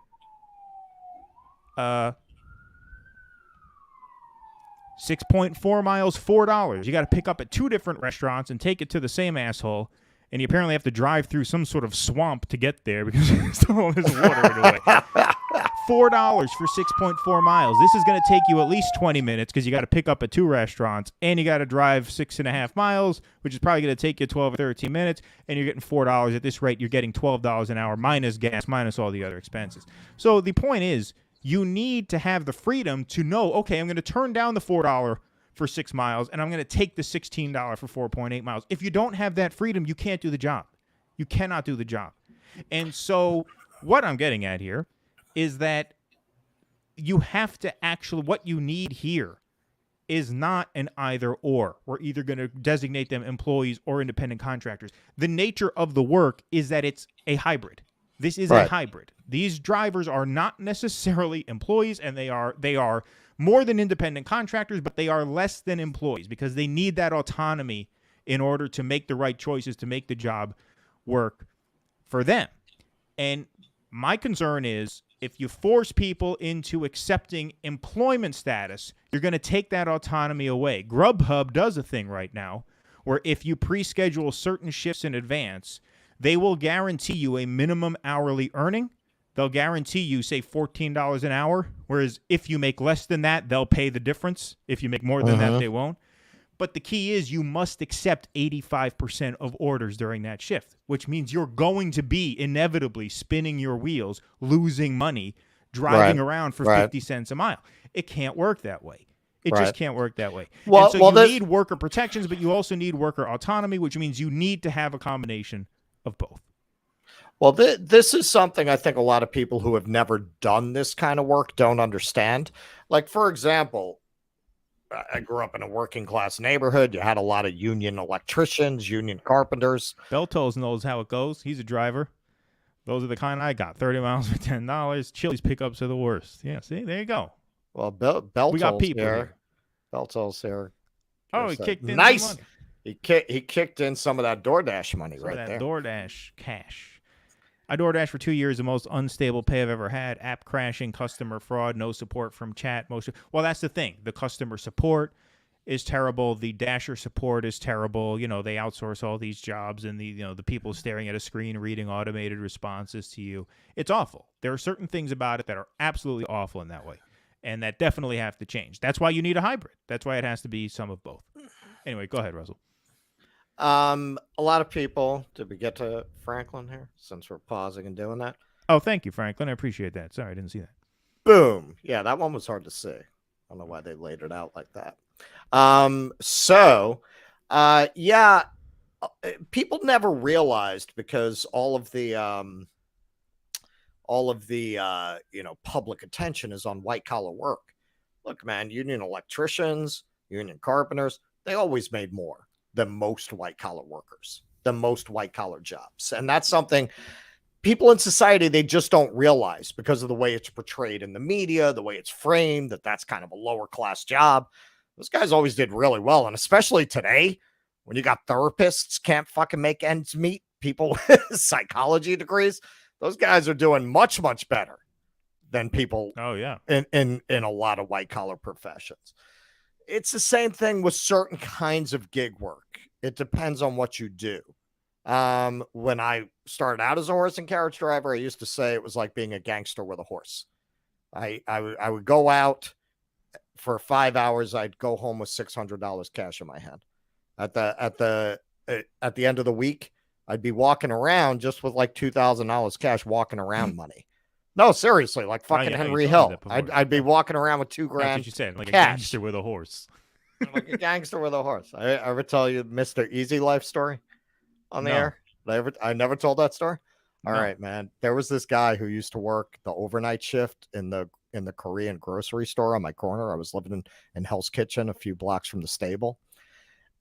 6.4 miles, $4. You got to pick up at 2 different restaurants and take it to the same asshole. And you apparently have to drive through some sort of swamp to get there because there's all this water in the way. $4 for 6.4 miles. This is going to take you at least 20 minutes because you got to pick up at 2 restaurants and you got to drive 6.5 miles, which is probably going to take you 12 or 13 minutes. And you're getting $4. At this rate, you're getting $12 an hour minus gas, minus all the other expenses. So the point is, you need to have the freedom to know, okay, I'm going to turn down the $4 for 6 miles, and I'm going to take the $16 for 4.8 miles. If you don't have that freedom, you can't do the job. You cannot do the job. And so what I'm getting at here is that you have to actually, what you need here is not an either or. We're either going to designate them employees or independent contractors. The nature of the work is that it's a hybrid. This is a hybrid. These drivers are not necessarily employees, and they are more than independent contractors, but they are less than employees because they need that autonomy in order to make the right choices to make the job work for them. And my concern is if you force people into accepting employment status, you're going to take that autonomy away. Grubhub does a thing right now where if you pre-schedule certain shifts in advance, they will guarantee you a minimum hourly earning. They'll guarantee you, say, $14 an hour, whereas if you make less than that, they'll pay the difference. If you make more than that, they won't. But the key is you must accept 85% of orders during that shift, which means you're going to be inevitably spinning your wheels, losing money, driving around for 50 cents a mile. It can't work that way. It just can't work that way. Well, and so you need worker protections, but you also need worker autonomy, which means you need to have a combination of both. Well, this is something I think a lot of people who have never done this kind of work don't understand. Like, for example, I grew up in a working class neighborhood. You had a lot of union electricians, union carpenters. Beltos knows how it goes. He's a driver. Those are the kind I got. 30 miles for $10. Chili's pickups are the worst. Yeah, see, there you go. Well, Beltos we got people here. Beltos here. Oh, he kicked in nice. some money. He kicked in some of that DoorDash money right there. DoorDash cash. I DoorDash for 2 years, the most unstable pay I've ever had. App crashing, customer fraud, no support from chat. Well, that's the thing. The customer support is terrible. The Dasher support is terrible. You know, they outsource all these jobs, and the people staring at a screen reading automated responses to you. It's awful. There are certain things about it that are absolutely awful in that way, and that definitely have to change. That's why you need a hybrid. That's why it has to be some of both. Anyway, go ahead, Russell. A lot of people, did we get to Franklin here since we're pausing and doing that? Oh, thank you, Franklin. I appreciate that. Sorry, I didn't see that. Boom. Yeah, that one was hard to see. I don't know why they laid it out like that. People never realized because all of the public attention is on white collar work. Look, man, union electricians, union carpenters, they always made more than most white collar workers, than most white collar jobs. And that's something people in society, they just don't realize because of the way it's portrayed in the media, the way it's framed, that's kind of a lower class job. Those guys always did really well. And especially today, when you got therapists can't fucking make ends meet, people with psychology degrees, those guys are doing much, much better than people in a lot of white collar professions. It's the same thing with certain kinds of gig work. It depends on what you do. When I started out as a horse and carriage driver, I used to say it was like being a gangster with a horse. I would go out for 5 hours. I'd go home with $600 cash in my hand. At the end of the week, I'd be walking around just with like $2,000 cash, walking around money. No, seriously, like fucking Henry Hill. I'd be walking around with $2,000. That's what you said, like cash. A gangster with a horse. Like a gangster with a horse. I ever tell you Mr. Easy Life story on the air? I never told that story. All right, man. There was this guy who used to work the overnight shift in the Korean grocery store on my corner. I was living in Hell's Kitchen, a few blocks from the stable.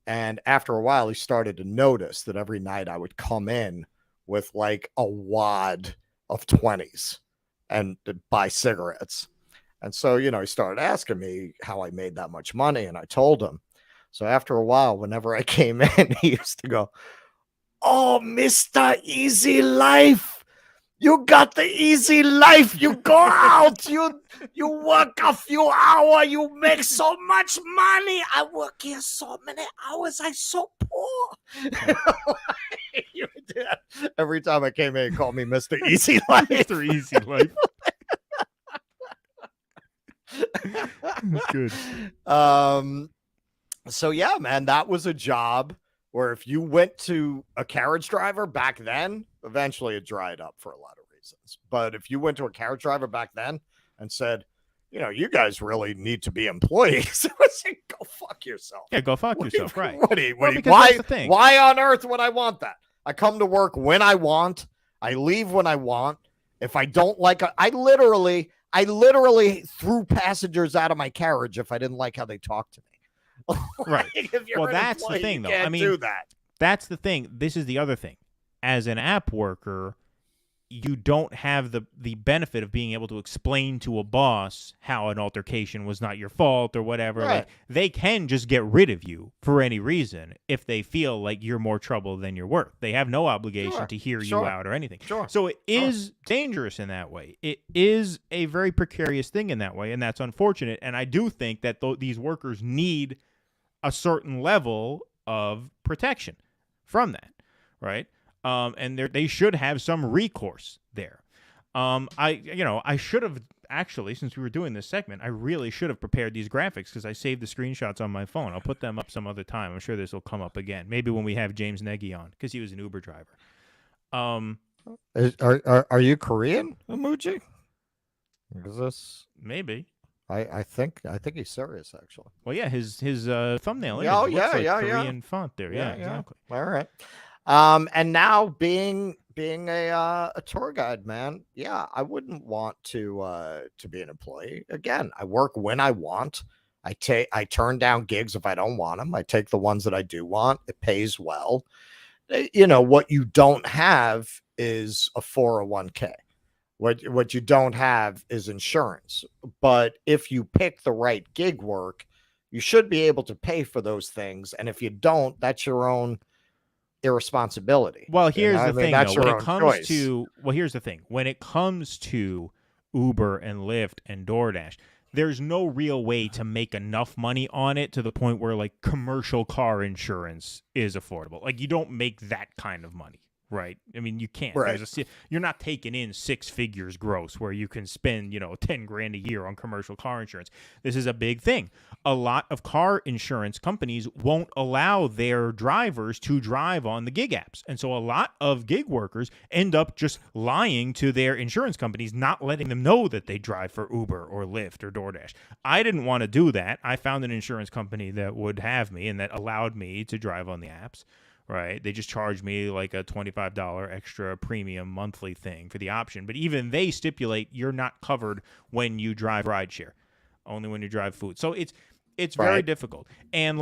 And after a while, he started to notice that every night I would come in with like a wad of 20s and buy cigarettes. And so, he started asking me how I made that much money. And I told him, So after a while, whenever I came in, he used to go, "Oh, Mr. Easy Life. You got the easy life. You go out, you work a few hours, you make so much money. I work here so many hours, I so poor." You would do that. Every time I came in, he called me Mr. Easy Life. Mr. Easy Life. That's good. So yeah, man, that was a job where if you went to a carriage driver back then, eventually it dried up for a lot of reasons. But if you went to a carriage driver back then and said, you know, you guys really need to be employees, I would say, go fuck yourself. Yeah, go fuck yourself, right. Why on earth would I want that? I come to work when I want. I leave when I want. If I don't like it, I literally threw passengers out of my carriage if I didn't like how they talked to me. Right. Well, that's the thing, though. I mean, do that. That's the thing. This is the other thing. As an app worker, you don't have the benefit of being able to explain to a boss how an altercation was not your fault or whatever. Right. Like, they can just get rid of you for any reason if they feel like you're more trouble than you're worth. They have no obligation to hear you out or anything. So it is dangerous in that way. It is a very precarious thing in that way, and that's unfortunate. And I do think that these workers need a certain level of protection from that, right? And they should have some recourse there. I should have actually, since we were doing this segment, I really should have prepared these graphics because I saved the screenshots on my phone. I'll put them up some other time. I'm sure this will come up again. Maybe when we have James Nagy on because he was an Uber driver. Are you Korean, Emoji? Is this maybe? I think he's serious actually. Well, yeah, his thumbnail. Looks like Korean font there. Yeah, exactly. All right. And now being a tour guide, man, yeah, I wouldn't want to be an employee. Again, I work when I want. I turn down gigs if I don't want them. I take the ones that I do want. It pays well. You know, what you don't have is a 401k. What you don't have is insurance. But if you pick the right gig work, you should be able to pay for those things. And if you don't, that's your own irresponsibility. Well, here's the thing, that's though. your own choice. Here's the thing. When it comes to Uber and Lyft and DoorDash, there's no real way to make enough money on it to the point where like commercial car insurance is affordable. Like you don't make that kind of money. Right. I mean, you can't. Right. You're not taking in 6 figures gross where you can spend, $10,000 a year on commercial car insurance. This is a big thing. A lot of car insurance companies won't allow their drivers to drive on the gig apps. And so a lot of gig workers end up just lying to their insurance companies, not letting them know that they drive for Uber or Lyft or DoorDash. I didn't want to do that. I found an insurance company that would have me and that allowed me to drive on the apps. Right. They just charge me like a $25 extra premium monthly thing for the option. But even they stipulate you're not covered when you drive rideshare, only when you drive food. So it's very difficult. And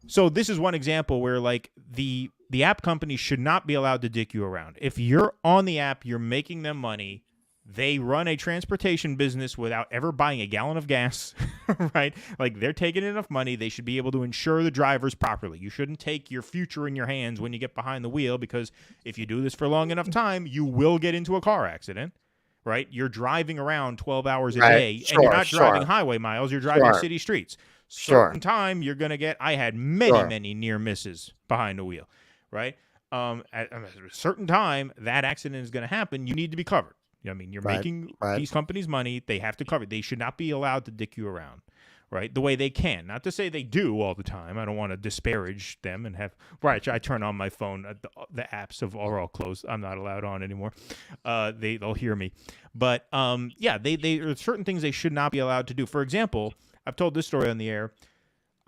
so this is one example where like the app company should not be allowed to dick you around. If you're on the app, you're making them money. They run a transportation business without ever buying a gallon of gas, right? Like they're taking enough money. They should be able to insure the drivers properly. You shouldn't take your future in your hands when you get behind the wheel because if you do this for long enough time, you will get into a car accident, right? You're driving around 12 hours a day and you're not driving highway miles. You're driving city streets. Certain time you're going to get, I had many near misses behind the wheel, right? At a certain time that accident is going to happen. You need to be covered. I mean, you're making these companies money. They have to cover. They should not be allowed to dick you around, right? The way they can. Not to say they do all the time. I don't want to disparage them and have – right, I turn on my phone. The apps are all closed. I'm not allowed on anymore. They'll hear me. But, there are certain things they should not be allowed to do. For example, I've told this story on the air.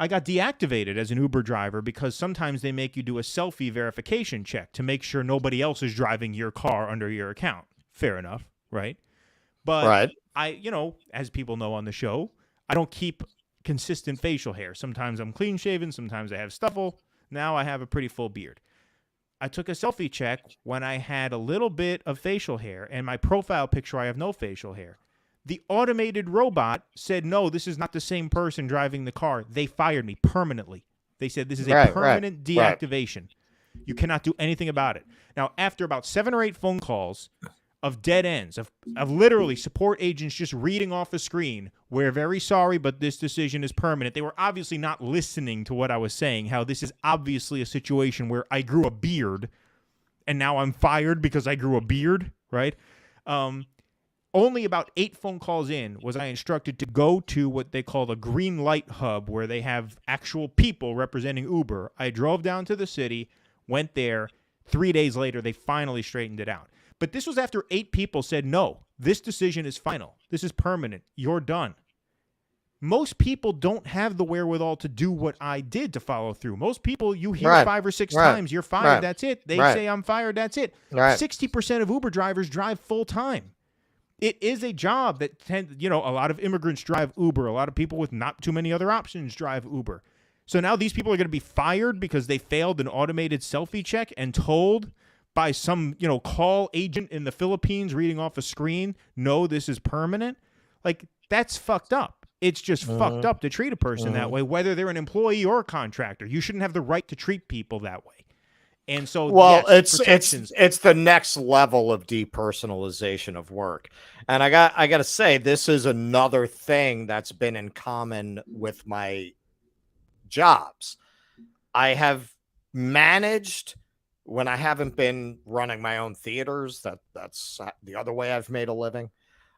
I got deactivated as an Uber driver because sometimes they make you do a selfie verification check to make sure nobody else is driving your car under your account. Fair enough, right? But I, as people know on the show, I don't keep consistent facial hair. Sometimes I'm clean shaven, sometimes I have stubble. Now I have a pretty full beard. I took a selfie check when I had a little bit of facial hair, and my profile picture I have no facial hair. The automated robot said, no, this is not the same person driving the car. They fired me permanently. They said this is a permanent deactivation. Right. You cannot do anything about it. Now, after about 7 or 8 phone calls of dead ends, of literally support agents just reading off a screen, we're very sorry, but this decision is permanent. They were obviously not listening to what I was saying, how this is obviously a situation where I grew a beard and now I'm fired because I grew a beard, right? Only about 8 phone calls in was I instructed to go to what they call the green light hub, where they have actual people representing Uber. I drove down to the city, went there. 3 days later, they finally straightened it out. But this was after 8 people said, no, this decision is final. This is permanent. You're done. Most people don't have the wherewithal to do what I did to follow through. Most people, you hear 5 or 6 times, you're fired, that's it. They say I'm fired, that's it. 60% of Uber drivers drive full time. It is a job that a lot of immigrants drive Uber. A lot of people with not too many other options drive Uber. So now these people are going to be fired because they failed an automated selfie check and told by some, call agent in the Philippines reading off a screen, no, this is permanent. Like, that's fucked up. It's just fucked up to treat a person that way, whether they're an employee or a contractor. You shouldn't have the right to treat people that way. And so, well, yes, it's the next level of depersonalization of work. And I got to say, this is another thing that's been in common with my jobs. I have managed, when I haven't been running my own theaters, that's the other way I've made a living.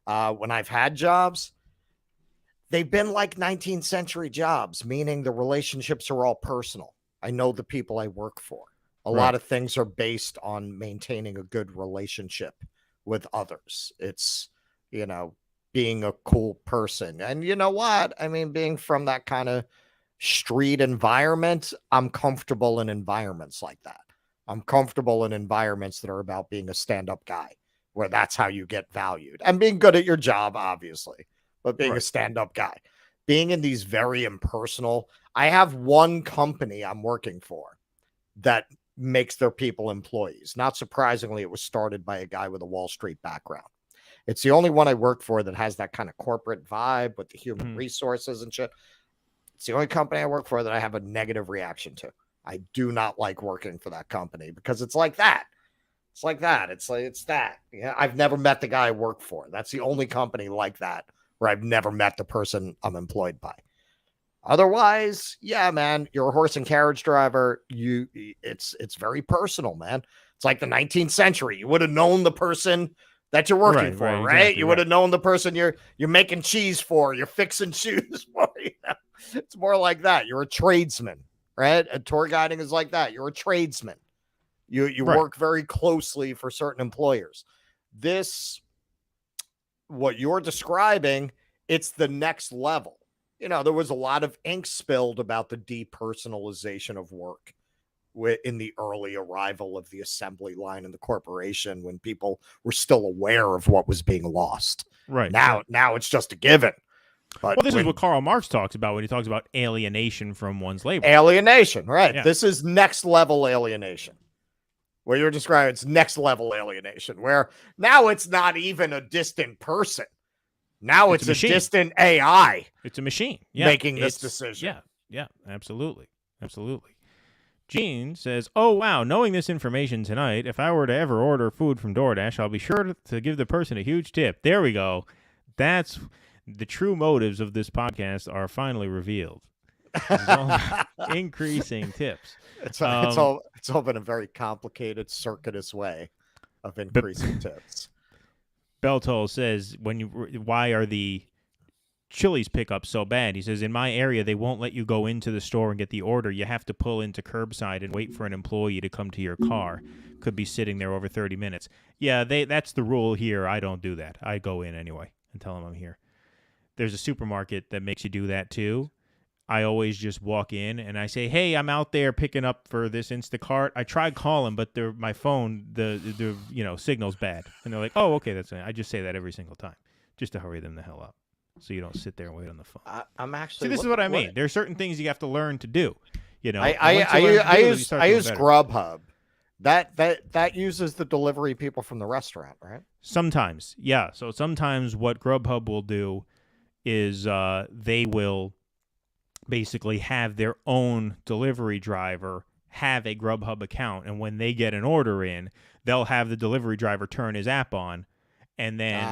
When I've had jobs, they've been like 19th century jobs, meaning the relationships are all personal. I know the people I work for. A lot of things are based on maintaining a good relationship with others. It's, being a cool person. And you know what? I mean, being from that kind of street environment, I'm comfortable in environments like that. I'm comfortable in environments that are about being a stand-up guy, where that's how you get valued. And being good at your job, obviously, but being a stand-up guy. Being in these very impersonal, I have one company I'm working for that makes their people employees. Not surprisingly, it was started by a guy with a Wall Street background. It's the only one I work for that has that kind of corporate vibe with the human resources and shit. It's the only company I work for that I have a negative reaction to. I do not like working for that company because it's like that. It's like that. It's that. Yeah, I've never met the guy I work for. That's the only company like that where I've never met the person I'm employed by. Otherwise, yeah, man, you're a horse and carriage driver. It's very personal, man. It's like the 19th century. You would have known the person that you're working for, right? Exactly, you would have known the person you're making cheese for, you're fixing shoes for. It's more like that. You're a tradesman, right? And tour guiding is like that. You're a tradesman. You work very closely for certain employers. This, what you're describing, it's the next level. There was a lot of ink spilled about the depersonalization of work in the early arrival of the assembly line in the corporation, when people were still aware of what was being lost. Right. Now it's just a given. But this is what Karl Marx talks about when he talks about alienation from one's labor. Alienation, right. Yeah. This is next level alienation. Where you're describing, it's next level alienation, where now it's not even a distant person. Now it's a distant AI. It's a machine making this decision. Yeah, absolutely. Gene says, oh, wow, knowing this information tonight, if I were to ever order food from DoorDash, I'll be sure to give the person a huge tip. There we go. That's the true motives of this podcast are finally revealed. Increasing tips. It's all been a very complicated, circuitous way of increasing tips. Beltol says, why are the Chili's pickups so bad? He says, in my area, they won't let you go into the store and get the order. You have to pull into curbside and wait for an employee to come to your car. Could be sitting there over 30 minutes. Yeah, that's the rule here. I don't do that. I go in anyway and tell them I'm here. There's a supermarket that makes you do that too. I always just walk in and I say, hey, I'm out there picking up for this Instacart. I tried calling, but my phone, the signal's bad. And they're like, oh, okay, that's fine. I just say that every single time just to hurry them the hell up so you don't sit there and wait on the phone. I'm actually... See, this is what I mean. There's certain things you have to learn to do. I use Grubhub. That uses the delivery people from the restaurant, right? Sometimes, yeah. So sometimes what Grubhub will do is they will basically have their own delivery driver have a Grubhub account, and when they get an order in, they'll have the delivery driver turn his app on, and then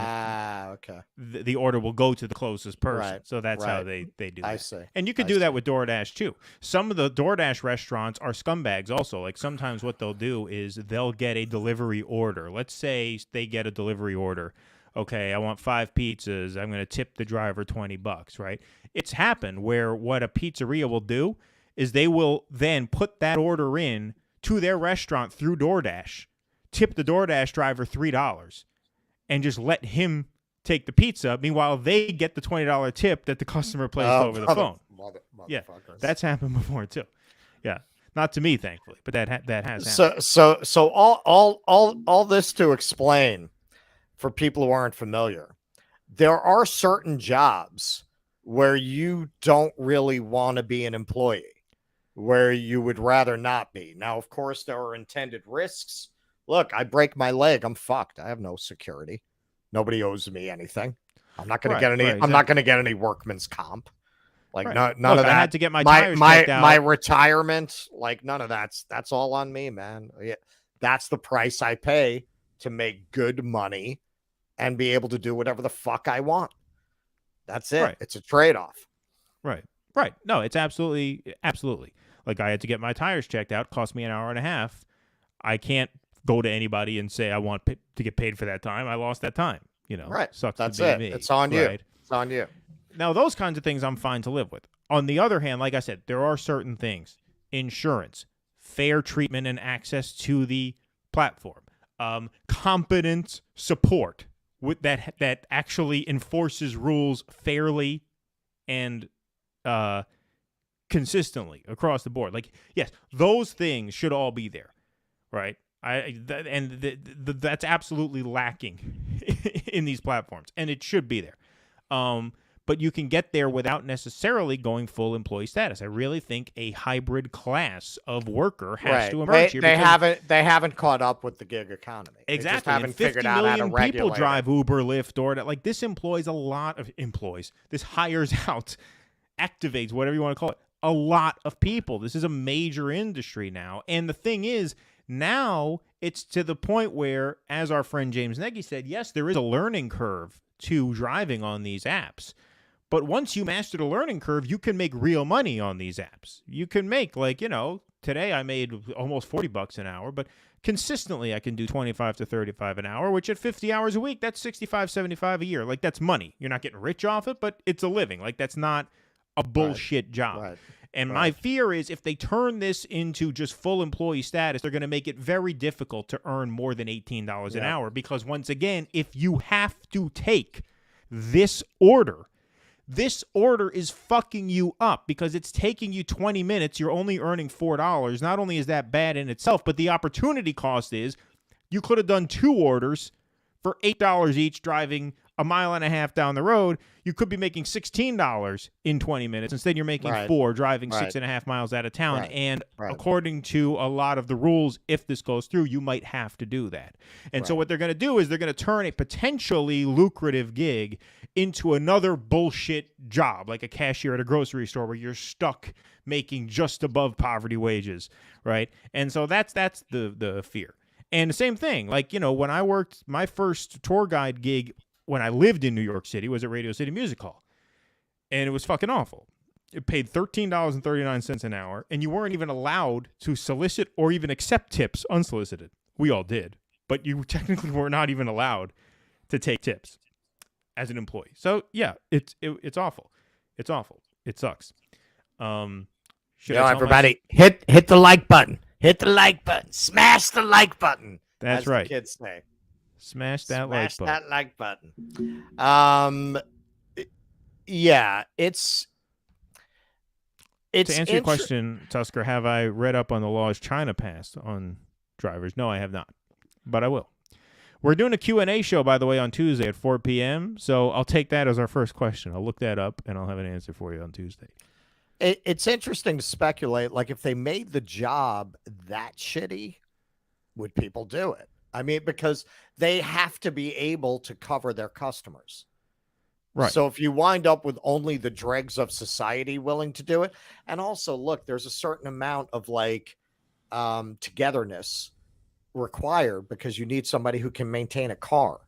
okay, the order will go to the closest person. Right, So that's how right. they do that. I see. And you could do that with DoorDash too. Some of the DoorDash restaurants are scumbags also. Like sometimes what they'll do is they'll get a delivery order. Let's say they get a delivery order. Okay, I want 5 pizzas. I'm going to tip the driver $20, right? It's happened where what a pizzeria will do is they will then put that order in to their restaurant through DoorDash, tip the DoorDash driver $3, and just let him take the pizza. Meanwhile, they get the $20 tip that the customer placed over the phone. Yeah, that's happened before too. Yeah, not to me, thankfully, but that has happened. So all this to explain for people who aren't familiar, there are certain jobs where you don't really want to be an employee, where you would rather not be. Now, of course, there are intended risks. Look, I break my leg, I'm fucked. I have no security. Nobody owes me anything. I'm not going to get any. Exactly. I'm not going to get any workman's comp. Like none Look, of that. I had to get my tires checked out. My retirement, like none of that's all on me, man. Yeah, that's the price I pay to make good money and be able to do whatever the fuck I want. That's it. Right. It's a trade-off. Right. No, it's absolutely. Like I had to get my tires checked out. Cost me an hour and a half. I can't go to anybody and say I want to get paid for that time. I lost that time. Right. Sucks. That's to be it. me. It's on you. Right? It's on you. Now, those kinds of things I'm fine to live with. On the other hand, like I said, there are certain things: insurance, fair treatment and access to the platform, competent support with that actually enforces rules fairly and consistently across the board. Like, yes, those things should all be there, right? That's absolutely lacking in these platforms, and it should be there. But you can get there without necessarily going full employee status. I really think a hybrid class of worker has to emerge here. They haven't caught up with the gig economy. Exactly. They just haven't figured 50 out how to million regulate people drive it. Uber, Lyft, DoorDash. Like this employs a lot of employees. This hires out, activates, whatever you want to call it, a lot of people. This is a major industry now. And the thing is, now it's to the point where, as our friend James Nagy said, yes, there is a learning curve to driving on these apps. But once you master the learning curve, you can make real money on these apps. You can make, today I made almost $40 an hour, but consistently I can do 25 to 35 an hour, which at 50 hours a week, that's 65, 75 a year. Like, that's money. You're not getting rich off it, but it's a living. Like, that's not a bullshit job. Right. And my fear is if they turn this into just full employee status, they're going to make it very difficult to earn more than $18 an hour. Because once again, if you have to take this order is fucking you up because it's taking you 20 minutes. You're only earning $4. Not only is that bad in itself, but the opportunity cost is you could have done 2 orders for $8 each driving a mile and a half down the road. You could be making $16 in 20 minutes. Instead, you're making 4 driving 6.5 miles out of town. And according to a lot of the rules, if this goes through, you might have to do that. And so what they're going to do is they're going to turn a potentially lucrative gig into another bullshit job, like a cashier at a grocery store where you're stuck making just above poverty wages, right? And so that's the fear. And the same thing, like, when I worked, my first tour guide gig when I lived in New York City was at Radio City Music Hall. And it was fucking awful. It paid $13.39 an hour, and you weren't even allowed to solicit or even accept tips unsolicited. We all did, but you technically were not even allowed to take tips as an employee. So yeah, it's awful. It's awful. It sucks. Everybody, hit the like button. Hit the like button. Smash the like button. That's right. The kids say. Smash that like button. Smash that like button. Yeah, it's to answer your question, Tusker, have I read up on the laws China passed on drivers? No, I have not, but I will. We're doing a Q&A show, by the way, on Tuesday at 4 p.m., so I'll take that as our first question. I'll look that up, and I'll have an answer for you on Tuesday. It's interesting to speculate, like, if they made the job that shitty, would people do it? I mean, because they have to be able to cover their customers. Right. So if you wind up with only the dregs of society willing to do it, and also look, there's a certain amount of like togetherness required because you need somebody who can maintain a car,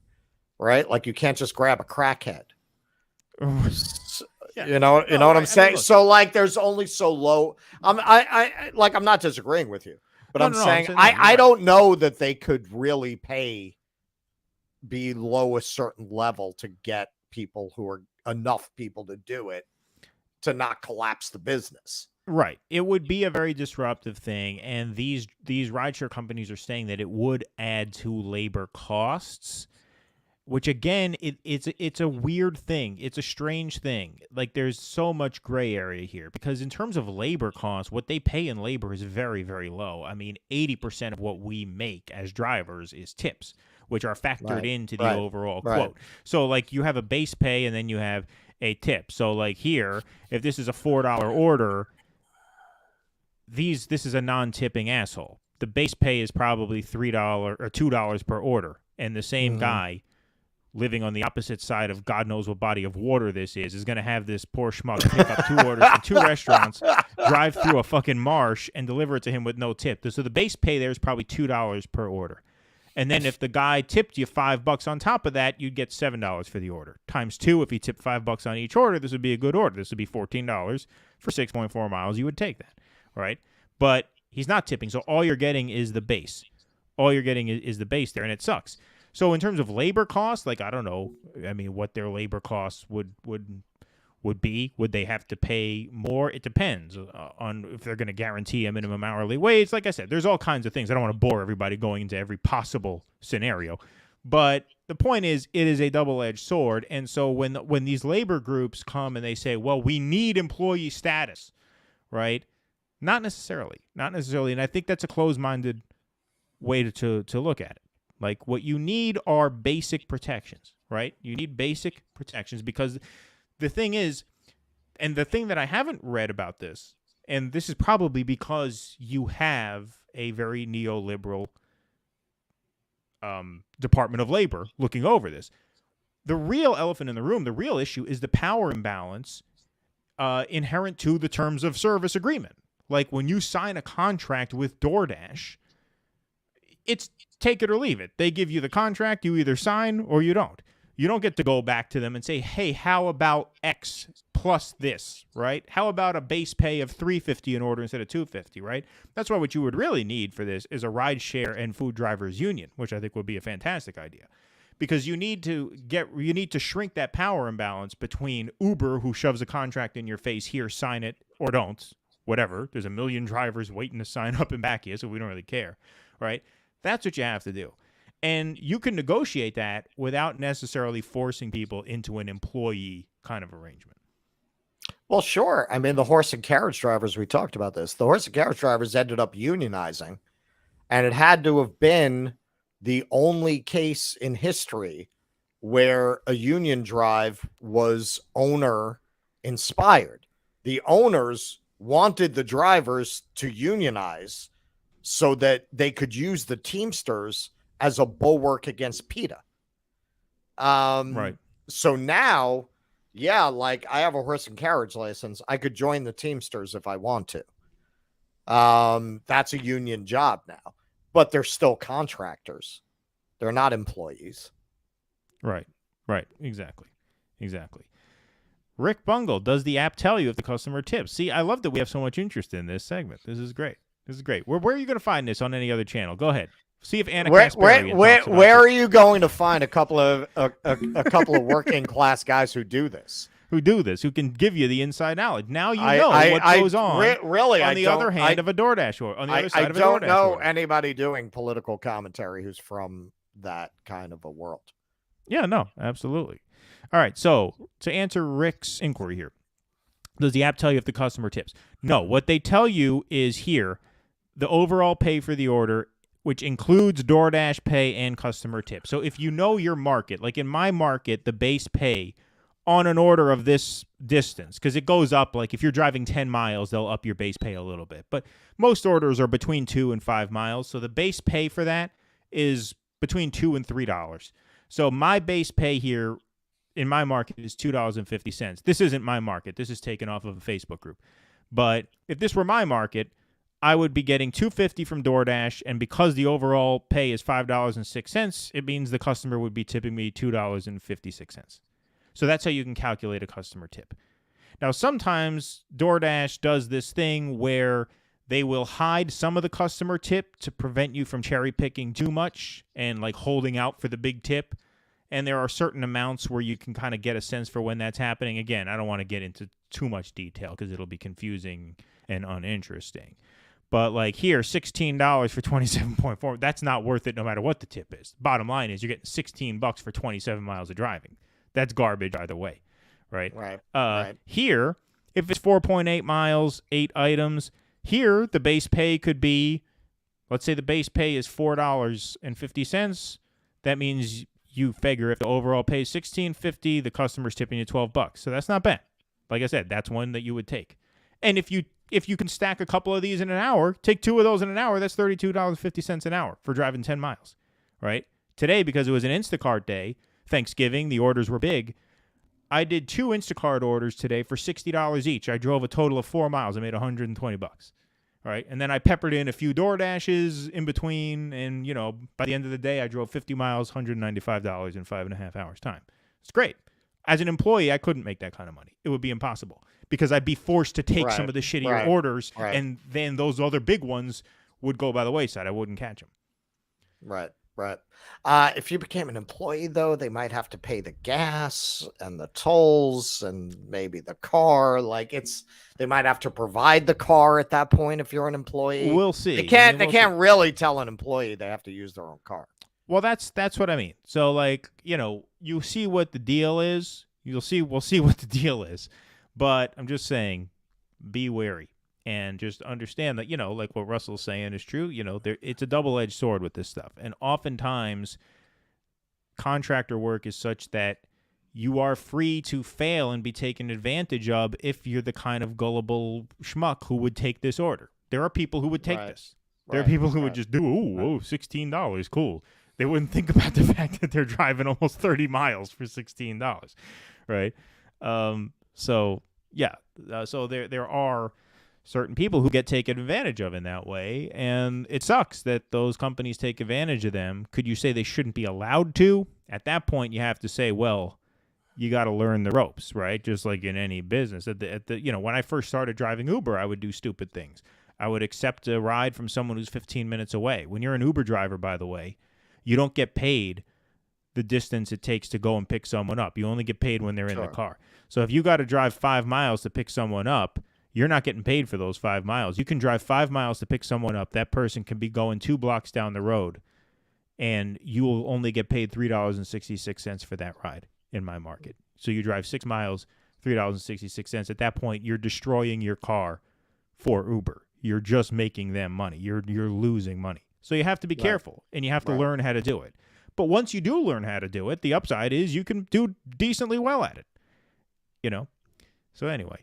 right? Like you can't just grab a crackhead. Yeah. You know No, what right. I'm saying? Look, so like there's only so low. I'm not disagreeing with you, but I'm saying I don't know that they could really pay below a certain level to get people who are enough people to do it to not collapse the business. Right. It would be a very disruptive thing, and these rideshare companies are saying that it would add to labor costs, which again, it's a weird thing. It's a strange thing. Like there's so much gray area here because in terms of labor costs, what they pay in labor is very, very low. I mean, 80% of what we make as drivers is tips, which are factored into the overall quote. So like you have a base pay and then you have a tip. So like here, if this is a $4 order, this is a non-tipping asshole. The base pay is probably $3 or $2 per order, and the same guy living on the opposite side of God knows what body of water this is going to have this poor schmuck pick up 2 orders from 2 restaurants, drive through a fucking marsh, and deliver it to him with no tip. So the base pay there is probably $2 per order. And then if the guy tipped you $5 on top of that, you'd get $7 for the order. Times 2, if he tipped $5 on each order, this would be a good order. This would be $14 for 6.4 miles. You would take that, right? But he's not tipping, so all you're getting is the base. All you're getting is the base there, and it sucks. So in terms of labor costs, like I don't know, I mean, what their labor costs would be. Would they have to pay more? It depends on if they're going to guarantee a minimum hourly wage. Like I said, there's all kinds of things. I don't want to bore everybody going into every possible scenario. But the point is, it is a double-edged sword. And so when these labor groups come and they say, well, we need employee status, right? Not necessarily. And I think that's a closed-minded way to look at it. Like what you need are basic protections, right? You need basic protections because the thing is, and the thing that I haven't read about this, and this is probably because you have a very neoliberal Department of Labor looking over this. The real elephant in the room, the real issue is the power imbalance inherent to the terms of service agreement. Like when you sign a contract with DoorDash, it's take it or leave it. They give you the contract, you either sign or you don't. You don't get to go back to them and say, hey, how about X plus this, right? How about a base pay of $350 an order instead of $250, right? That's why what you would really need for this is a rideshare and food drivers union, which I think would be a fantastic idea. Because you need to shrink that power imbalance between Uber, who shoves a contract in your face, here, sign it, or don't, whatever. There's a million drivers waiting to sign up and back you, so we don't really care, right? That's what you have to do. And you can negotiate that without necessarily forcing people into an employee kind of arrangement. Well, sure. I mean, the horse and carriage drivers, we talked about this. The horse and carriage drivers ended up unionizing, and it had to have been the only case in history where a union drive was owner inspired. The owners wanted the drivers to unionize so that they could use the Teamsters as a bulwark against PETA. Right. So now, yeah, like I have a horse and carriage license. I could join the Teamsters if I want to. That's a union job now, but they're still contractors. They're not employees. Right. Exactly. Rick Bungle, does the app tell you if the customer tips? See, I love that we have so much interest in this segment. This is great. Where are you going to find this on any other channel? Go ahead. See if Anna where are you going to find a couple of working class guys who do this? Who can give you the inside knowledge. Now you know what goes on. Really, on the other hand of a DoorDash or on the other side of a DoorDash. I don't know anybody doing political commentary who's from that kind of a world. Yeah, no, absolutely. All right, so to answer Rick's inquiry here, does the app tell you if the customer tips? No, what they tell you is here, the overall pay for the order, which includes DoorDash pay and customer tip. So if you know your market, like in my market, the base pay on an order of this distance, because it goes up, like if you're driving 10 miles, they'll up your base pay a little bit. But most orders are between 2 and 5 miles, so the base pay for that is between $2 and $3. So my base pay here in my market is $2.50. This isn't my market. This is taken off of a Facebook group. But if this were my market, I would be getting $2.50 from DoorDash, and because the overall pay is $5.06, it means the customer would be tipping me $2.56. So that's how you can calculate a customer tip. Now, sometimes DoorDash does this thing where they will hide some of the customer tip to prevent you from cherry picking too much and like holding out for the big tip. And there are certain amounts where you can kind of get a sense for when that's happening. Again, I don't want to get into too much detail because it'll be confusing and uninteresting. But like here, $16 for 27.4, that's not worth it no matter what the tip is. Bottom line is you're getting $16 for 27 miles of driving. That's garbage either way, right? Right. Here, if it's 4.8 miles, 8 items, here the base pay could be, let's say the base pay is $4.50. That means you figure if the overall pay is $16.50, the customer's tipping you $12. So that's not bad. Like I said, that's one that you would take. And if you can stack a couple of these in an hour, take 2 of those in an hour, that's $32.50 an hour for driving 10 miles, right? Today, because it was an Instacart day, Thanksgiving, the orders were big, I did 2 Instacart orders today for $60 each. I drove a total of 4 miles. I made $120, right? And then I peppered in a few DoorDashes in between, and, you know, by the end of the day, I drove 50 miles, $195 in 5.5 hours time. It's great. As an employee, I couldn't make that kind of money. It would be impossible because I'd be forced to take some of the shittier orders, and then those other big ones would go by the wayside. I wouldn't catch them. Right. If you became an employee, though, they might have to pay the gas and the tolls and maybe the car. Like they might have to provide the car at that point if you're an employee. We'll see. They can't really tell an employee they have to use their own car. Well, that's what I mean. So, like, you know, you see what the deal is. We'll see what the deal is. But I'm just saying, be wary and just understand that, you know, like what Russell's saying is true. You know, it's a double-edged sword with this stuff. And oftentimes, contractor work is such that you are free to fail and be taken advantage of if you're the kind of gullible schmuck who would take this order. There are people who would take this. There are people who would just do, $16, cool. They wouldn't think about the fact that they're driving almost 30 miles for $16, right? So there are certain people who get taken advantage of in that way, and it sucks that those companies take advantage of them. Could you say they shouldn't be allowed to? At that point, you have to say, well, you got to learn the ropes, right? Just like in any business. When I first started driving Uber, I would do stupid things. I would accept a ride from someone who's 15 minutes away. When you're an Uber driver, by the way, you don't get paid the distance it takes to go and pick someone up. You only get paid when they're in the car. So if you got to drive 5 miles to pick someone up, you're not getting paid for those 5 miles. You can drive 5 miles to pick someone up. That person can be going 2 blocks down the road, and you will only get paid $3.66 for that ride in my market. So you drive 6 miles, $3.66. At that point, you're destroying your car for Uber. You're just making them money. You're losing money. So you have to be careful, and you have to learn how to do it. But once you do learn how to do it, the upside is you can do decently well at it. You know? So anyway,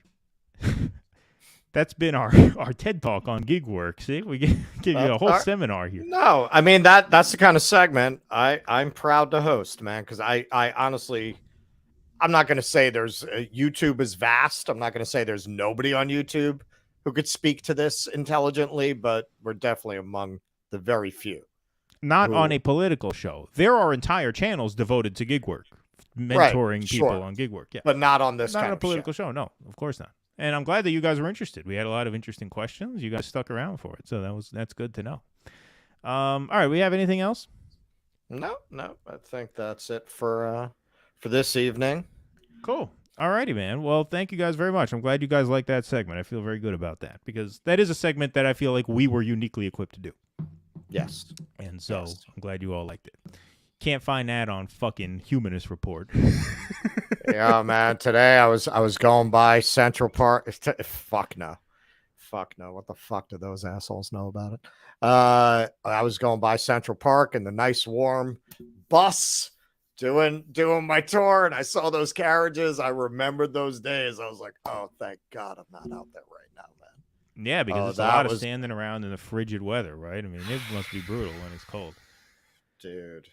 that's been our TED Talk on gig work. See, we give you a whole seminar here. No, I mean, that's the kind of segment I'm proud to host, man, because I honestly, I'm not going to say YouTube is vast. I'm not going to say there's nobody on YouTube who could speak to this intelligently, but we're definitely among the very few. Not on a political show. There are entire channels devoted to gig work, mentoring people on gig work. Yeah, but not on this. Not kind on a of political show. No, of course not. And I'm glad that you guys were interested. We had a lot of interesting questions. You guys stuck around for it, so that's good to know. All right, we have anything else? No. I think that's it for this evening. Cool. All righty, man. Well, thank you guys very much. I'm glad you guys liked that segment. I feel very good about that because that is a segment that I feel like we were uniquely equipped to do. Yes. And so I'm glad you all liked it. Can't find that on fucking Humanist Report. Yeah, man. Today I was going by Central Park. Fuck no. What the fuck do those assholes know about it? I was going by Central Park in the nice warm bus doing my tour, and I saw those carriages. I remembered those days. I was like, oh, thank God I'm not out there right now, man. Yeah, because it's a lot of standing around in the frigid weather, right? I mean, it must be brutal when it's cold. Dude,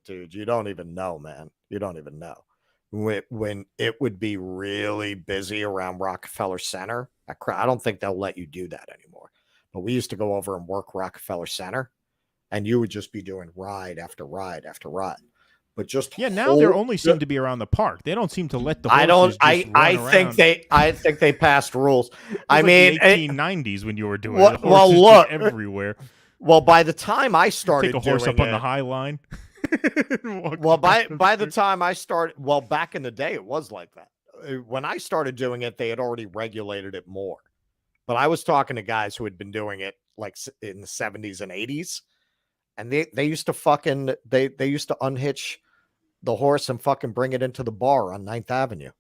you don't even know, man. You don't even know. when it would be really busy around Rockefeller Center. I don't think they'll let you do that anymore. But we used to go over and work Rockefeller Center, and you would just be doing ride after ride after ride. But just now they only seem to be around the park. They don't seem to let the horses I think they passed rules. I mean, the 1890s when you were doing it. Well, look everywhere. Well, by the time I started, take a horse up on the High Line. Well, by the time I started, well, back in the day, it was like that. When I started doing it, they had already regulated it more. But I was talking to guys who had been doing it like in the 70s and 80s, and they used to fucking they used to unhitch the horse and fucking bring it into the bar on 9th Avenue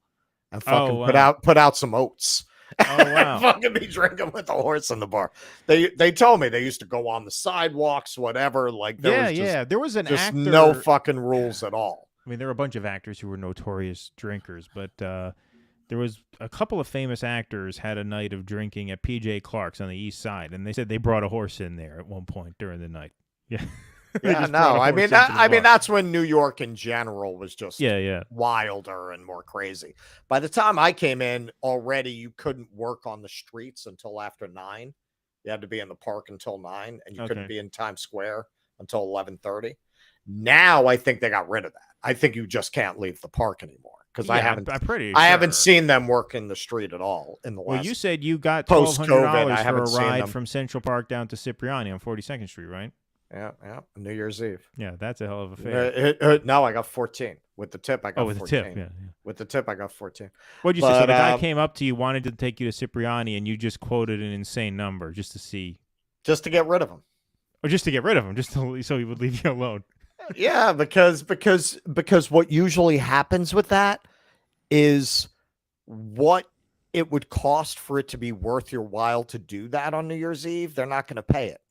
and fucking put out some oats. Oh wow! Fucking be drinking with the horse in the bar. They told me they used to go on the sidewalks, whatever. Like there was an actor. No fucking rules at all. I mean, there were a bunch of actors who were notorious drinkers, but there was a couple of famous actors had a night of drinking at PJ Clark's on the East Side, and they said they brought a horse in there at one point during the night. Yeah. Yeah, no, I mean that's when New York in general was just wilder and more crazy. By the time I came in, already you couldn't work on the streets until after 9. You had to be in the park until 9, and you couldn't be in Times Square until 11:30. Now I think they got rid of that. I think you just can't leave the park anymore because I haven't seen them work in the street at all in the last. Well, you said you got $1,200 for a ride from Central Park down to Cipriani on 42nd Street, right? Yeah, New Year's Eve. Yeah, that's a hell of a favor. No, I got 14 with the tip. I got 14. With the tip, yeah. With the tip, I got 14. What'd you say? So the guy came up to you, wanted to take you to Cipriani, and you just quoted an insane number just to see, just to get rid of him, or just to get rid of him, just so he would leave you alone. Yeah, because what usually happens with that is what it would cost for it to be worth your while to do that on New Year's Eve. They're not going to pay it,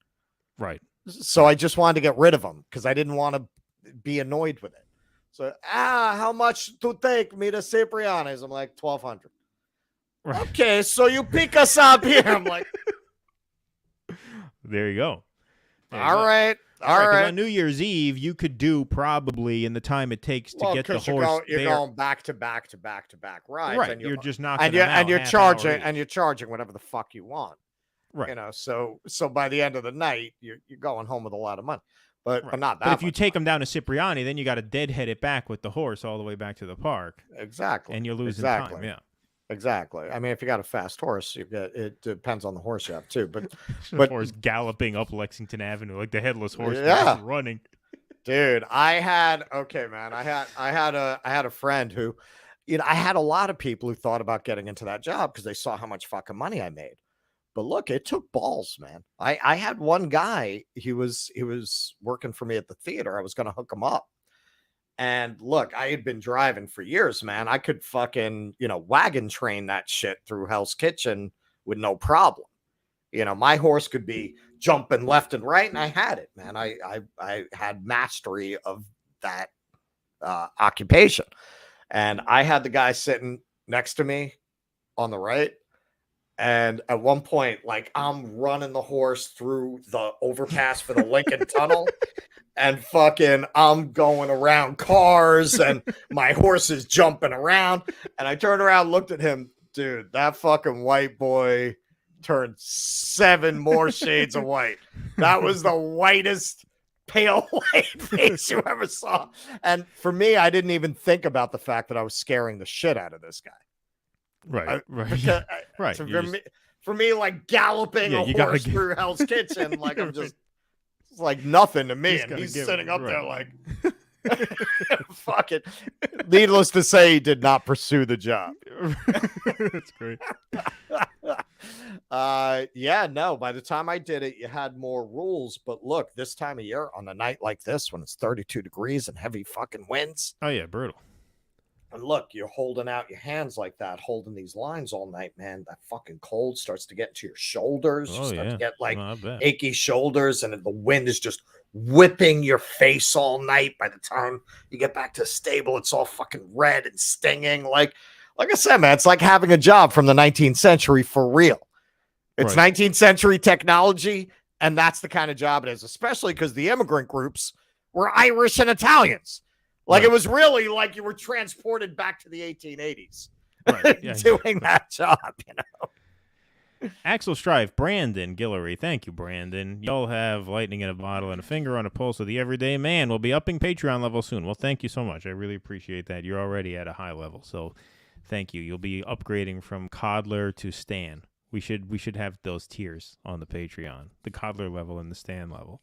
right? So I just wanted to get rid of them because I didn't want to be annoyed with it. So, how much to take me to Cipriani's? I'm like, 1,200. Right. Okay, so you pick us up here. I'm like, there you go. All right. On New Year's Eve, you could do probably in the time it takes to get the horse. You're going back to back rides, right? And you're just not, and you're charging whatever the fuck you want. Right. So by the end of the night, you're going home with a lot of money, but not that. But if you take them down to Cipriani, then you got to deadhead it back with the horse all the way back to the park. Exactly. And you're losing time. Yeah. Exactly. I mean, if you got a fast horse, it depends on the horse you have too. But horse galloping up Lexington Avenue like the headless horse running. Dude, I had a friend who, I had a lot of people who thought about getting into that job because they saw how much fucking money I made. But look, it took balls, man. I had one guy, he was working for me at the theater. I was going to hook him up. And look, I had been driving for years, man. I could fucking, wagon train that shit through Hell's Kitchen with no problem. My horse could be jumping left and right, and I had it, man. I had mastery of that occupation. And I had the guy sitting next to me on the right. And at one point, like, I'm running the horse through the overpass for the Lincoln Tunnel, and fucking I'm going around cars, and my horse is jumping around. And I turned around, looked at him, dude, that fucking white boy turned 7 more shades of white. That was the whitest pale white face you ever saw. And for me, I didn't even think about the fact that I was scaring the shit out of this guy. Right. For me, like galloping a horse through Hell's Kitchen, like I'm just it's like nothing to me. And he's sitting up there like, fuck it. Needless to say, he did not pursue the job. That's great. No. By the time I did it, you had more rules. But look, this time of year, on a night like this, when it's 32 degrees and heavy fucking winds. Oh yeah, brutal. And look, you're holding out your hands like that, holding these lines all night, man. That fucking cold starts to get into your shoulders. You start to get like achy shoulders, and the wind is just whipping your face all night. By the time you get back to the stable, it's all fucking red and stinging. Like I said, man, it's like having a job from the 19th century for real. It's 19th century technology, and that's the kind of job it is, especially because the immigrant groups were Irish and Italians. Like it was really like you were transported back to the 1880s, right? Yeah, doing that job. Axel Strife, Brandon Guillory. Thank you, Brandon. Y'all have lightning in a bottle and a finger on a pulse of the everyday man. We'll be upping Patreon level soon. Well, thank you so much. I really appreciate that. You're already at a high level, so thank you. You'll be upgrading from Coddler to Stan. We should have those tiers on the Patreon, the Coddler level and the Stan level.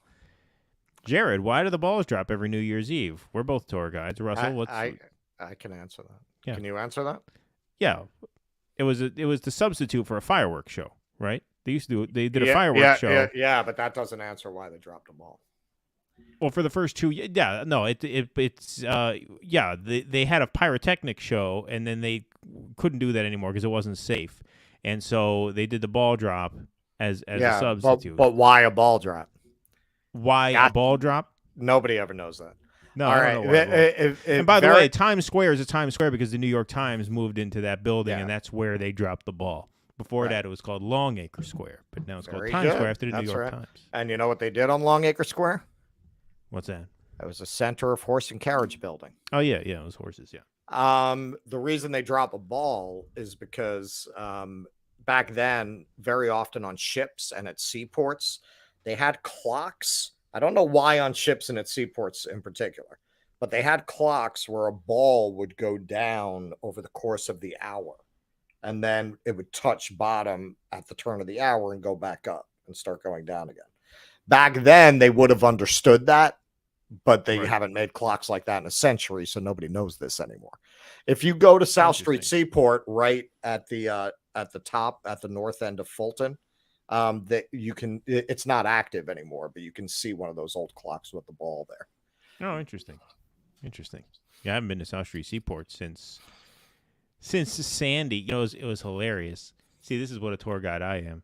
Jared, why do the balls drop every New Year's Eve? We're both tour guides. Russell, I can answer that. Yeah. Can you answer that? Yeah. It was the substitute for a fireworks show, right? They did a fireworks show. Yeah, but that doesn't answer why they dropped the ball. Well, for the first 2, they had a pyrotechnic show, and then they couldn't do that anymore because it wasn't safe, and so they did the ball drop as a substitute. But why a ball drop? Why a ball drop? Nobody ever knows that. No, all I right. don't know why. And by the way, Times Square is a Times Square because the New York Times moved into that building, and that's where they dropped the ball. Before that, it was called Longacre Square, but now it's called Times Square after the New York Times. And you know what they did on Longacre Square? What's that? It was a center of horse and carriage building. Oh, yeah, it was horses, yeah. The reason they drop a ball is because back then, very often on ships and at seaports, they had clocks. I don't know why on ships and at seaports in particular, but they had clocks where a ball would go down over the course of the hour, and then it would touch bottom at the turn of the hour and go back up and start going down again. Back then, they would have understood that, but they haven't made clocks like that in a century, so nobody knows this anymore. If you go to South Street Seaport, right at the top, at the north end of Fulton, that you can, it's not active anymore, but you can see one of those old clocks with the ball there. Oh, interesting. Yeah, I haven't been to South Street Seaport since Sandy. You know, it was hilarious. See, this is what a tour guide I am.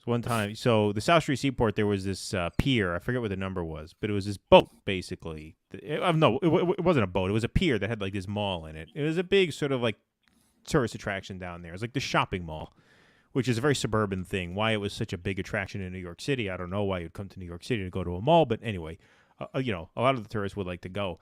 One time, so the South Street Seaport, there was this pier. I forget what the number was, but it was this boat, basically. It wasn't a boat. It was a pier that had like this mall in it. It was a big sort of like tourist attraction down there. It was like the shopping mall, which is a very suburban thing. Why it was such a big attraction in New York City, I don't know why you'd come to New York City to go to a mall, but anyway, a lot of the tourists would like to go.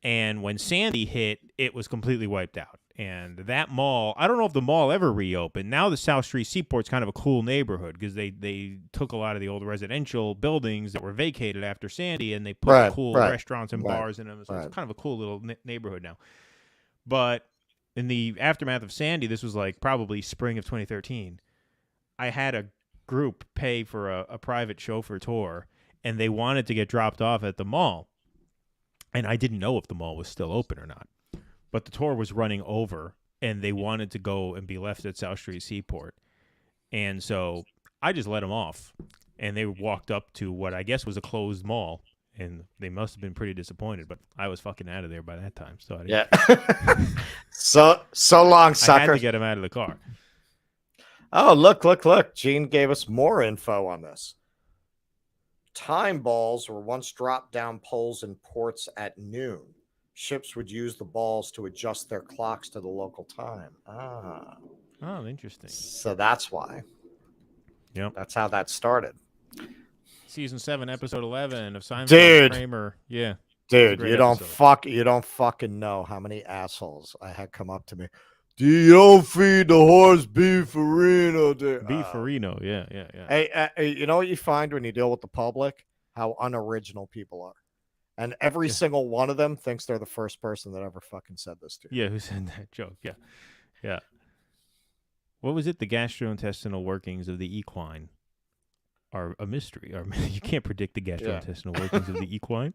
And when Sandy hit, it was completely wiped out. And that mall, I don't know if the mall ever reopened. Now the South Street Seaport's kind of a cool neighborhood because they took a lot of the old residential buildings that were vacated after Sandy and they put cool restaurants and bars in them. So it's kind of a cool little neighborhood now. But in the aftermath of Sandy, this was like probably spring of 2013, I had a group pay for a private chauffeur tour, and they wanted to get dropped off at the mall. And I didn't know if the mall was still open or not. But the tour was running over, and they wanted to go and be left at South Street Seaport. And so I just let them off, and they walked up to what I guess was a closed mall, and they must have been pretty disappointed. But I was fucking out of there by that time, so I didn't. so long, sucker. I had to get them out of the car. Oh, look. Gene gave us more info on this. Time balls were once dropped down poles in ports at noon. Ships would use the balls to adjust their clocks to the local time. Oh, interesting. So that's why. Yep. That's how that started. Season 7, episode 11 of Seinfeld. Dude. Kramer. Yeah. Dude, you don't fucking know how many assholes I had come up to me. You don't feed the horse beefarino. Beefarino, yeah. Hey, you know what you find when you deal with the public? How unoriginal people are. And every single one of them thinks they're the first person that ever fucking said this to you. Yeah, who said that joke? Yeah. What was it? The gastrointestinal workings of the equine are a mystery. You can't predict the gastrointestinal workings of the equine.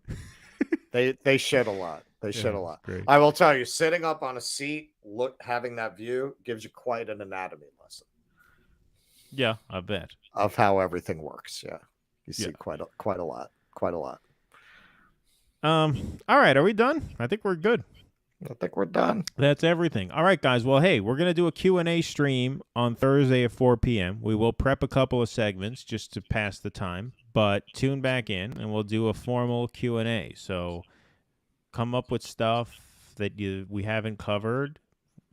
They shit a lot. They shit a lot. Great. I will tell you, sitting up on a seat, having that view gives you quite an anatomy lesson. Yeah, I bet. Of how everything works. Yeah. You see quite a lot. All right, are we done? I think we're good. I think we're done. That's everything. All right, guys. Well, hey, we're going to do a Q&A stream on Thursday at 4 p.m. We will prep a couple of segments just to pass the time, but tune back in and we'll do a formal Q&A. So come up with stuff that we haven't covered.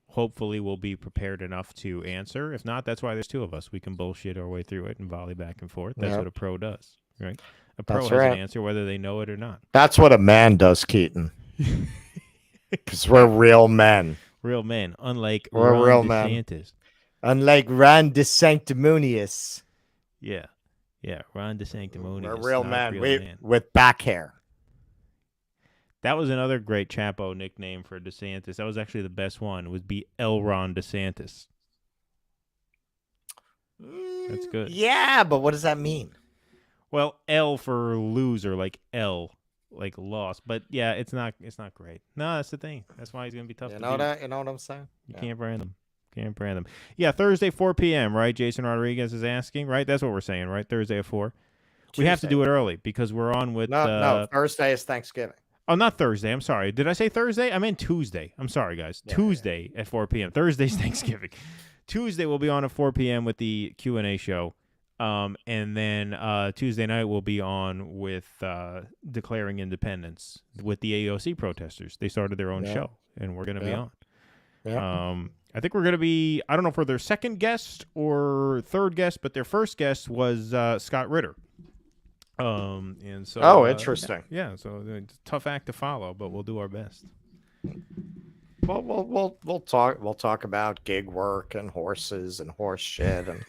Hopefully we'll be prepared enough to answer. If not, that's why there's two of us. We can bullshit our way through it and volley back and forth. That's what a pro does, right? A pro has an answer whether they know it or not. That's what a man does, Keaton. Because we're real men. Real men, unlike We're Ron real men. DeSantis. Unlike Ron DeSanctimonious. Yeah. Yeah, Ron DeSanctimonious. We're real not men. real man. With back hair. That was another great Chapo nickname for DeSantis. That was actually the best one. It would be L. Ron DeSantis. That's good. Yeah, but what does that mean? Well, L for loser, like L, like lost. But yeah, it's not great. No, that's the thing. That's why he's gonna be tough to beat. You know what I'm saying? You can't brand them. Can't brand them. Yeah, Thursday 4 p.m. Right? Jason Rodriguez is asking. Right? That's what we're saying. Right? Thursday at 4. We have to do it early because we're on with. No. Thursday is Thanksgiving. Oh, not Thursday. I'm sorry. Did I say Thursday? I meant Tuesday. I'm sorry, guys. Tuesday at 4 p.m. Thursday's Thanksgiving. Tuesday we'll be on at 4 p.m. with the Q&A show. And then Tuesday night we'll be on with Declaring Independence with the AOC protesters. They started their own show, and we're going to be on. Yeah. I think we're going to be, I don't know if we're their second guest or third guest, but their first guest was Scott Ritter. And so interesting. Yeah, so it's a tough act to follow, but we'll do our best. Well, we'll talk about gig work and horses and horse shit and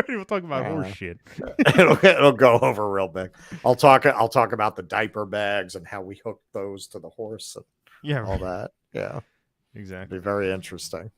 we'll talk about horse shit. it'll go over real big. I'll talk about the diaper bags and how we hook those to the horse and all that. Yeah, exactly. It'll be very interesting.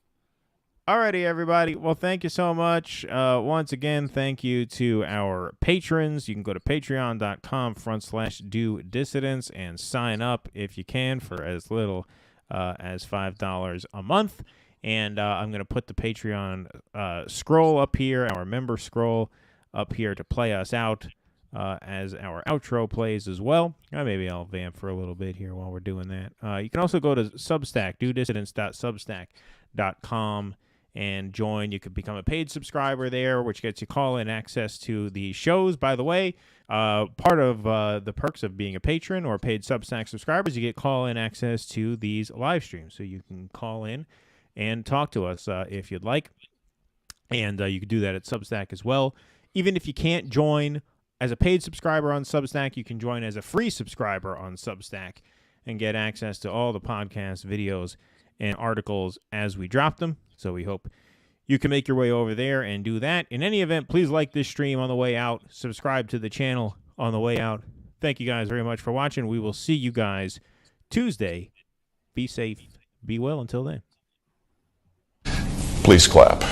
Alrighty, everybody. Well, thank you so much. Once again, thank you to our patrons. You can go to patreon.com/do-dissidents and sign up if you can for as little as $5 a month. And I'm going to put the Patreon scroll up here, our member scroll up here to play us out as our outro plays as well. Maybe I'll vamp for a little bit here while we're doing that. You can also go to Substack, do-dissidents.substack.com. and join. You could become a paid subscriber there, which gets you call-in access to the shows. By the way, part of the perks of being a patron or paid Substack subscribers, you get call-in access to these live streams. So you can call in and talk to us if you'd like. And you can do that at Substack as well. Even if you can't join as a paid subscriber on Substack, you can join as a free subscriber on Substack and get access to all the podcasts, videos, and articles as we drop them. So we hope you can make your way over there and do that. In any event, please like this stream on the way out. Subscribe to the channel on the way out. Thank you guys very much for watching. We will see you guys Tuesday. Be safe. Be well until then. Please clap.